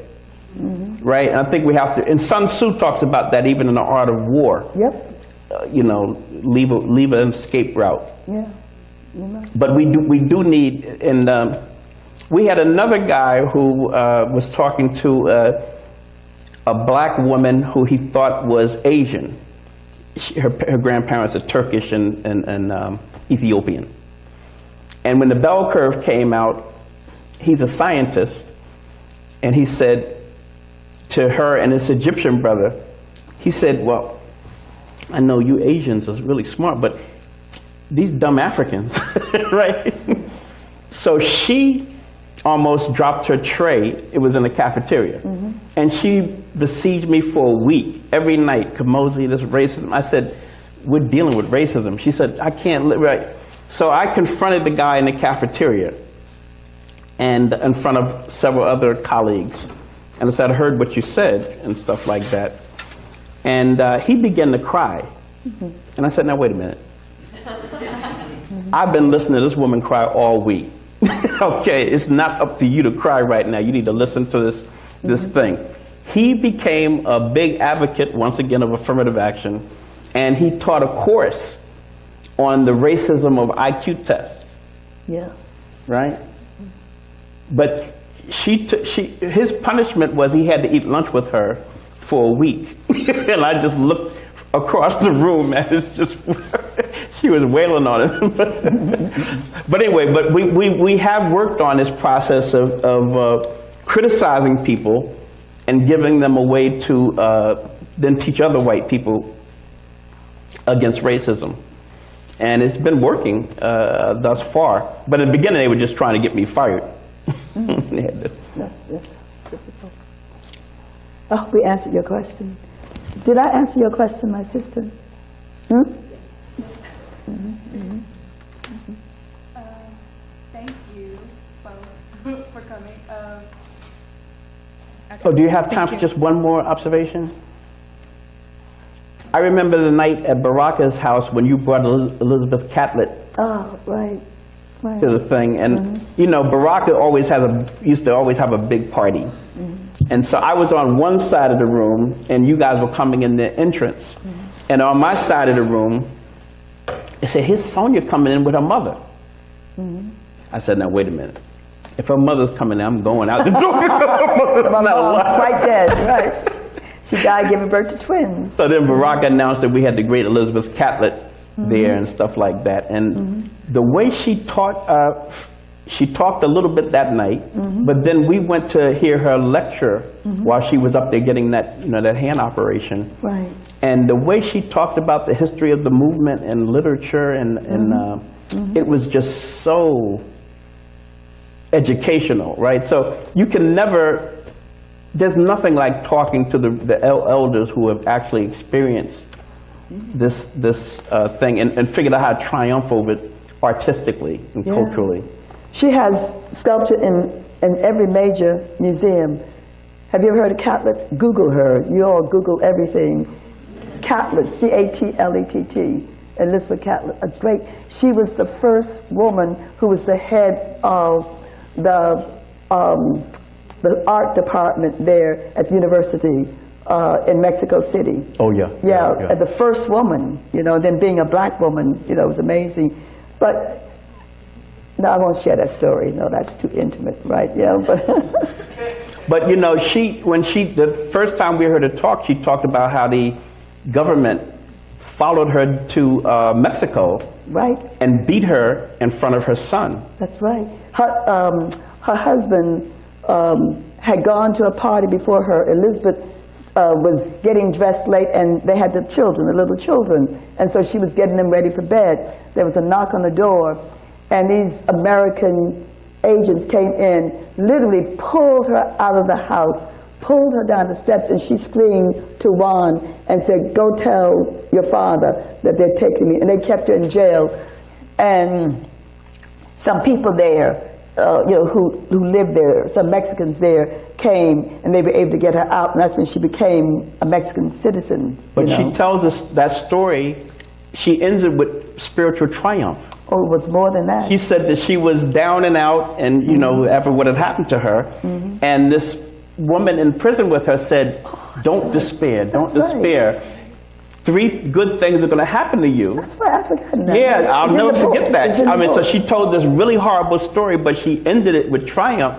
mm-hmm. right? And I think we have to, and Sun Tzu talks about that even in the art of war. Yep. You know, leave an escape route. Yeah. Mm-hmm. But we do need, and we had another guy who was talking to a black woman who he thought was Asian. Her grandparents are Turkish and Ethiopian. And when the bell curve came out, he's a scientist, and he said to her and his Egyptian brother, he said, well, I know you Asians are really smart, but these dumb Africans, right? So she almost dropped her tray. It was in the cafeteria. Mm-hmm. And she besieged me for a week, every night, Komozi, this racism. I said, we're dealing with racism. She said, I can't live right. So I confronted the guy in the cafeteria and in front of several other colleagues. And I said, I heard what you said and stuff like that. And he began to cry. Mm-hmm. And I said, now wait a minute. Mm-hmm. I've been listening to this woman cry all week. Okay, it's not up to you to cry right now. You need to listen to this thing. he became a big advocate, once again, of affirmative action, and he taught a course on the racism of IQ tests, Yeah. right? But his punishment was he had to eat lunch with her for a week. And I just looked across the room and it's just, she was wailing on him. But anyway, but we have worked on this process of criticizing people and giving them a way to then teach other white people against racism. And it's been working thus far. But at the beginning, they were just trying to get me fired. That's difficult. Oh, we answered your question. Did I answer your question, my sister? Thank you both for coming. Oh, do you have time for just one more observation? I remember the night at Baraka's house when you brought Elizabeth Catlett Oh, right. Right. to the thing, and you know, Baraka used to always have a big party, and so I was on one side of the room, and you guys were coming in the entrance, and on my side of the room, they said, "Here's Sonia coming in with her mother." I said, "Now wait a minute. If her mother's coming in, I'm going out the door." My mom's quite dead, right? She died giving birth to twins. So then Baraka announced that we had the great Elizabeth Catlett there and stuff like that. And the way she talked a little bit that night, but then we went to hear her lecture while she was up there getting that, that hand operation. Right. And the way she talked about the history of the movement and literature, and it was just so educational, right? So you can never, there's nothing like talking to the elders who have actually experienced this thing and figured out how to triumph over it artistically and culturally. She has sculpture in every major museum. Have you ever heard of Catlett? Google her. You all Google everything. Catlett, C-A-T-L-E-T-T, Elizabeth Catlett. She was the first woman who was the head of the art department there at the university in Mexico City. Oh, yeah. Yeah, the first woman, then being a black woman, it was amazing. But, no, I won't share that story. No, that's too intimate, right? Yeah, but. But, the first time we heard her talk, she talked about how the government followed her to Mexico. Right. And beat her in front of her son. That's right. Her husband had gone to a party before her. Elizabeth was getting dressed late, and they had the little children, and so she was getting them ready for bed. There was a knock on the door, and these American agents came in, literally pulled her out of the house, pulled her down the steps, and she screamed to Juan and said, "Go tell your father that they're taking me." And they kept her in jail. And some people there, who lived there, some Mexicans there, came, and they were able to get her out, and that's when she became a Mexican citizen. But she tells us that story, she ends it with spiritual triumph. Oh, it was more than that. She said that she was down and out, and after what had happened to her, and this woman in prison with her said, "Don't despair, don't despair. 3 good things are going to happen to you." That's why I forgot that. Yeah, I'll never forget that. I mean, so she told this really horrible story, but she ended it with triumph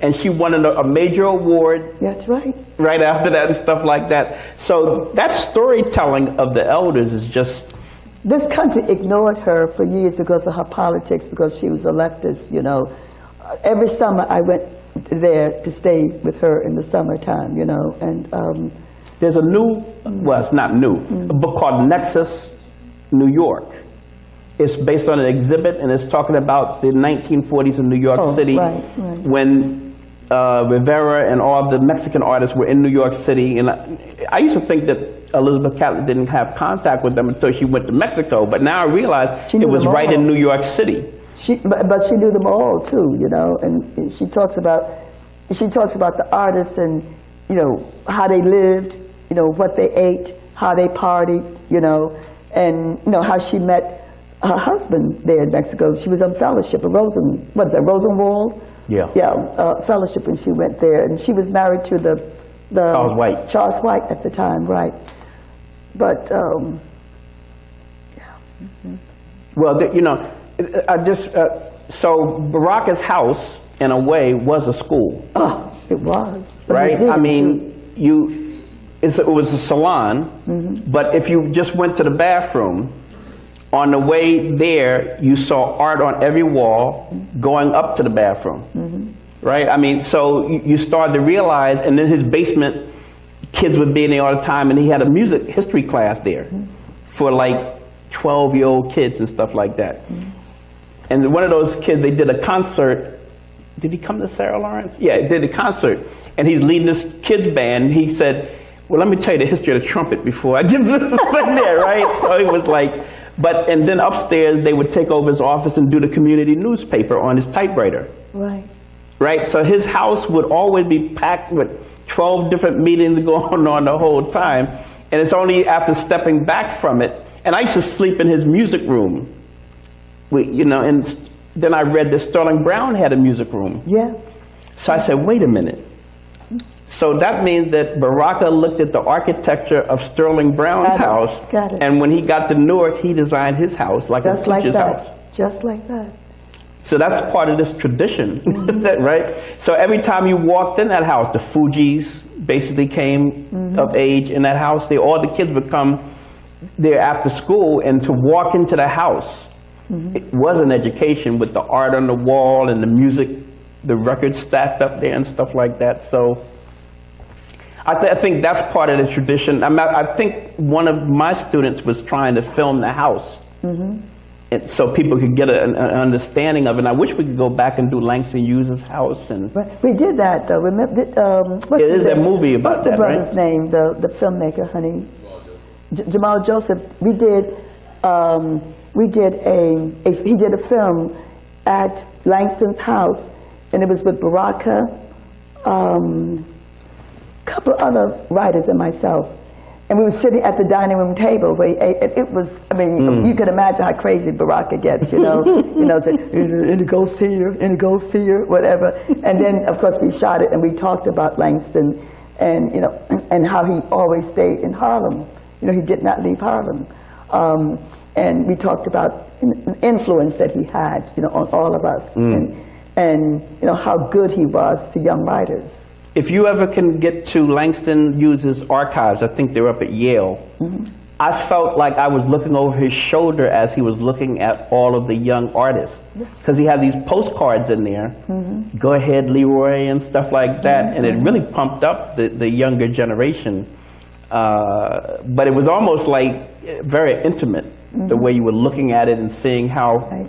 and she won a major award. That's right. Right after that and stuff like that. So that storytelling of the elders is just. This country ignored her for years because of her politics, because she was a leftist, Every summer I went there to stay with her in the summertime, and. There's a new, well, it's not new, a book called Nexus, New York. It's based on an exhibit, and it's talking about the 1940s in New York City, when Rivera and all the Mexican artists were in New York City. And I used to think that Elizabeth Catlett didn't have contact with them until she went to Mexico, but now I realize it was right in New York City. But she knew them all too, and she talks about the artists and how they lived, what they ate, how they partied, and how she met her husband there in Mexico. She was on fellowship at Rosenwald? Yeah. Yeah, fellowship, and she went there, and she was married to the Charles White. Charles White at the time, right. But, Well, you know, I just, so Baraka's house, in a way, was a school. oh, it was. A Right? museum, I mean, it was a salon, but if you just went to the bathroom, on the way there, you saw art on every wall going up to the bathroom. Right? I mean, so you started to realize, and in his basement, kids would be in there all the time, and he had a music history class there for like 12-year-old kids and stuff like that. And one of those kids, they did a concert. Did he come to Sarah Lawrence? Yeah, he did a concert. And he's leading this kids band. And he said, well, let me tell you the history of the trumpet before I did this thing there, right? So it was like, and then upstairs, they would take over his office and do the community newspaper on his typewriter. Right. Right? So his house would always be packed with 12 different meetings going on the whole time. And it's only after stepping back from it. And I used to sleep in his music room. You know, and then I read that Sterling Brown had a music room. Yeah. So I said, wait a minute. So that means that Baraka looked at the architecture of Sterling Brown's house. Got it. And when he got to Newark, he designed his house like Just a like teacher's that. house. Just like that. So that's part of this tradition, right? So every time you walked in that house, the Fujis basically came of age in that house. All the kids would come there after school, and to walk into the house, it was an education with the art on the wall and the music, the records stacked up there and stuff like that. So I think that's part of the tradition. I think one of my students was trying to film the house. And so people could get an understanding of it. And I wish we could go back and do Langston Hughes' house. And Right. We did that, though. Remember, what's It is a movie about what's the that, brother's right? name, the filmmaker, honey? Jamal Joseph. We did he did a film at Langston's house, and it was with Baraka, couple of other writers and myself. And we were sitting at the dining room table where he ate, and it was, I mean, you can imagine how crazy Baraka gets, you know, say, and it goes here, and it goes here, whatever. And then, of course, we shot it, and we talked about Langston, and, you know, and how he always stayed in Harlem. You know, he did not leave Harlem. And we talked about the influence that he had, you know, on all of us, and you know, how good he was to young writers. if you ever can get to Langston Hughes' archives, I think they're up at Yale, I felt like I was looking over his shoulder as he was looking at all of the young artists. Because he had these postcards in there, Go Ahead Leroy and stuff like that, and it really pumped up the younger generation. But it was almost like very intimate, the way you were looking at it and seeing how,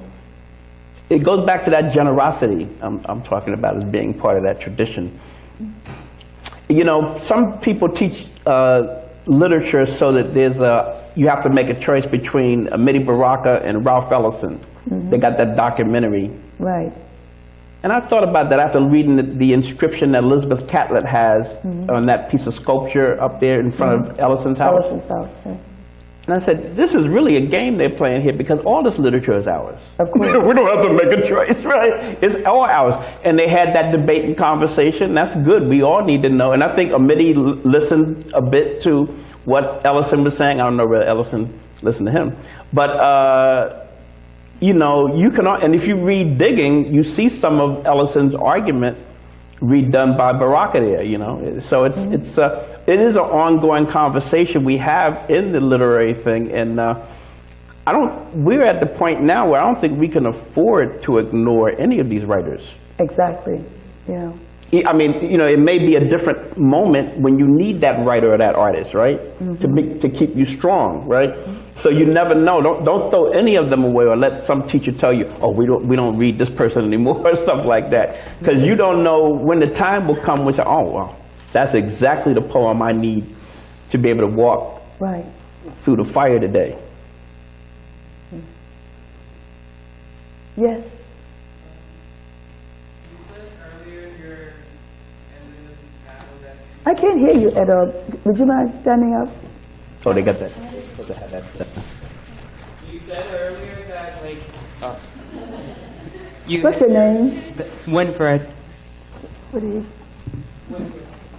it goes back to that generosity I'm talking about as being part of that tradition. You know, some people teach literature so that there's you have to make a choice between Amiri Baraka and Ralph Ellison. They got that documentary. Right. And I thought about that after reading the inscription that Elizabeth Catlett has on that piece of sculpture up there in front of Ellison's house. Ellison's house, yeah. And I said, this is really a game they're playing here because all this literature is ours. Of course. We don't have to make a choice, right? It's all ours. And they had that debate and conversation. That's good. We all need to know. And I think Amiri listened a bit to what Ellison was saying. I don't know whether Ellison listened to him. But, you know, you can, and if you read Digging, you see some of Ellison's argument redone by Baraka there, you know. So it is an ongoing conversation we have in the literary thing, and we're at the point now where I don't think we can afford to ignore any of these writers. Exactly, yeah. I mean, you know, it may be a different moment when you need that writer or that artist, right? To keep you strong, right? So you never know. Don't throw any of them away or let some teacher tell you, oh, we don't read this person anymore or stuff like that. Because you don't know when the time will come when you say, oh, well, that's exactly the poem I need to be able to walk through the fire today. Yes. I can't hear you at all. Would you mind standing up? Oh, they got that. You said earlier that, like, What's your name? Winfred. What is?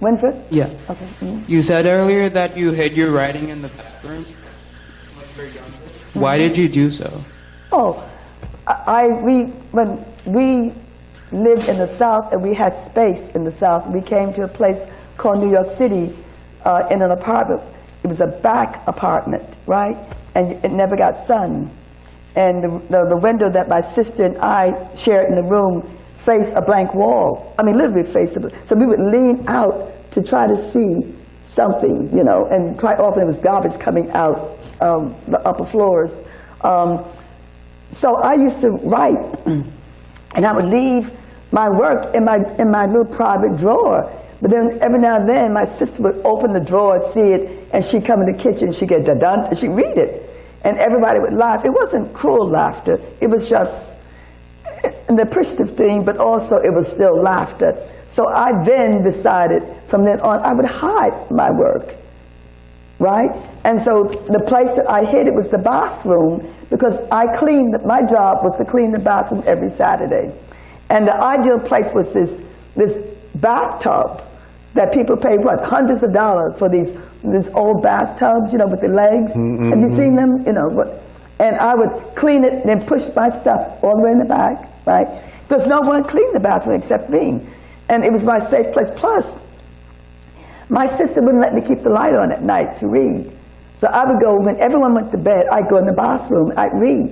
Winfred? Yeah. Okay. Mhm. You said earlier that you hid your writing in the bathroom. Why did you do so? Oh, when we lived in the South and we had space in the South, we came to a place called New York City in an apartment. It was a back apartment, right? And it never got sun. And the window that my sister and I shared in the room faced a blank wall. I mean, literally faced it. So we would lean out to try to see something, you know, and quite often it was garbage coming out the upper floors. So I used to write, and I would leave my work in my little private drawer. But then every now and then, my sister would open the drawer, see it, and she'd come in the kitchen, she'd get done, and she'd read it. And everybody would laugh. It wasn't cruel laughter. It was just an appreciative thing, but also it was still laughter. So I then decided, from then on, I would hide my work, right? And so the place that I hid it was the bathroom, because my job was to clean the bathroom every Saturday. And the ideal place was this bathtub that people pay, what, hundreds of dollars for these old bathtubs, you know, with the legs. Mm-hmm. Have you seen them? You know, and I would clean it and then push my stuff all the way in the back, right? Because no one cleaned the bathroom except me. And it was my safe place. Plus, my sister wouldn't let me keep the light on at night to read. So I would go, when everyone went to bed, I'd go in the bathroom, I'd read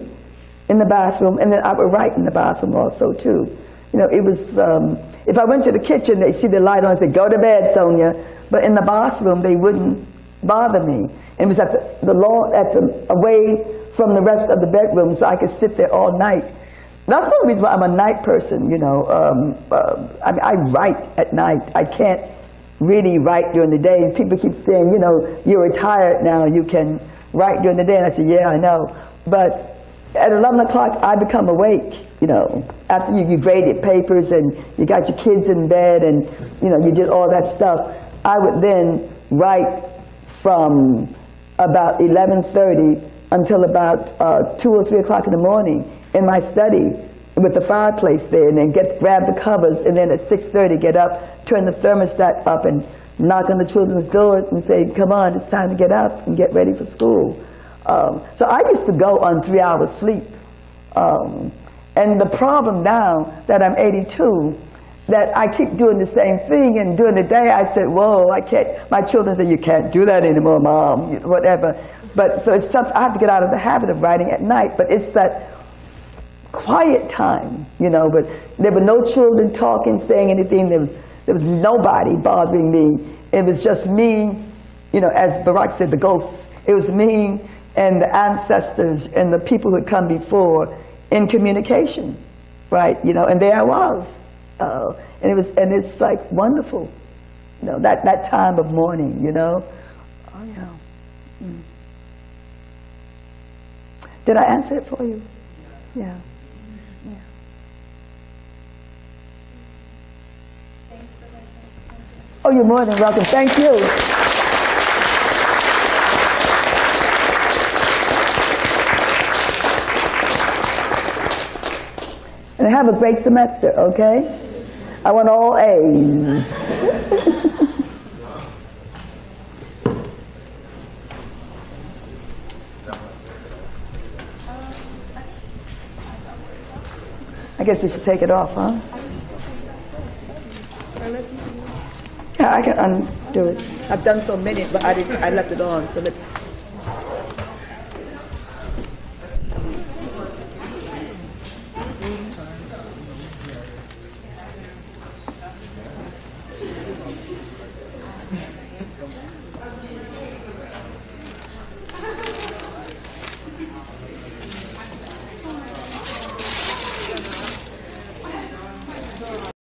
in the bathroom, and then I would write in the bathroom also, too. You know, it was, if I went to the kitchen, they'd see the light on and say, go to bed, Sonia. But in the bathroom, they wouldn't bother me. And it was away from the rest of the bedroom, so I could sit there all night. That's one of the reasons why I'm a night person, you know. I mean, I write at night. I can't really write during the day. And people keep saying, you know, you're retired now, you can write during the day. And I say, yeah, I know. But at 11 o'clock, I become awake, you know. After you graded papers and you got your kids in bed and, you know, you did all that stuff, I would then write from about 11:30 until about 2 or 3 o'clock in the morning in my study with the fireplace there, and then grab the covers, and then at 6:30 get up, turn the thermostat up, and knock on the children's doors and say, come on, it's time to get up and get ready for school. So I used to go on 3 hours sleep. And the problem now that I'm 82, that I keep doing the same thing, and during the day I said, whoa, I can't. My children say, you can't do that anymore, Mom, whatever. But so it's something, I have to get out of the habit of writing at night, but it's that quiet time, you know, but there were no children talking, saying anything. There was nobody bothering me. It was just me, you know, as Barack said, the ghosts. It was me and the ancestors and the people who had come before in communication, right? You know, and there I was. And it's like wonderful, you know, that time of morning, you know. Oh, yeah. Mm. Did I answer it for you? Yeah. Yeah. Oh, you're more than welcome. Thank you. And have a great semester, okay? I want all A's. I guess we should take it off, huh? Yeah, I can undo it. I've done so many, but I left it on, so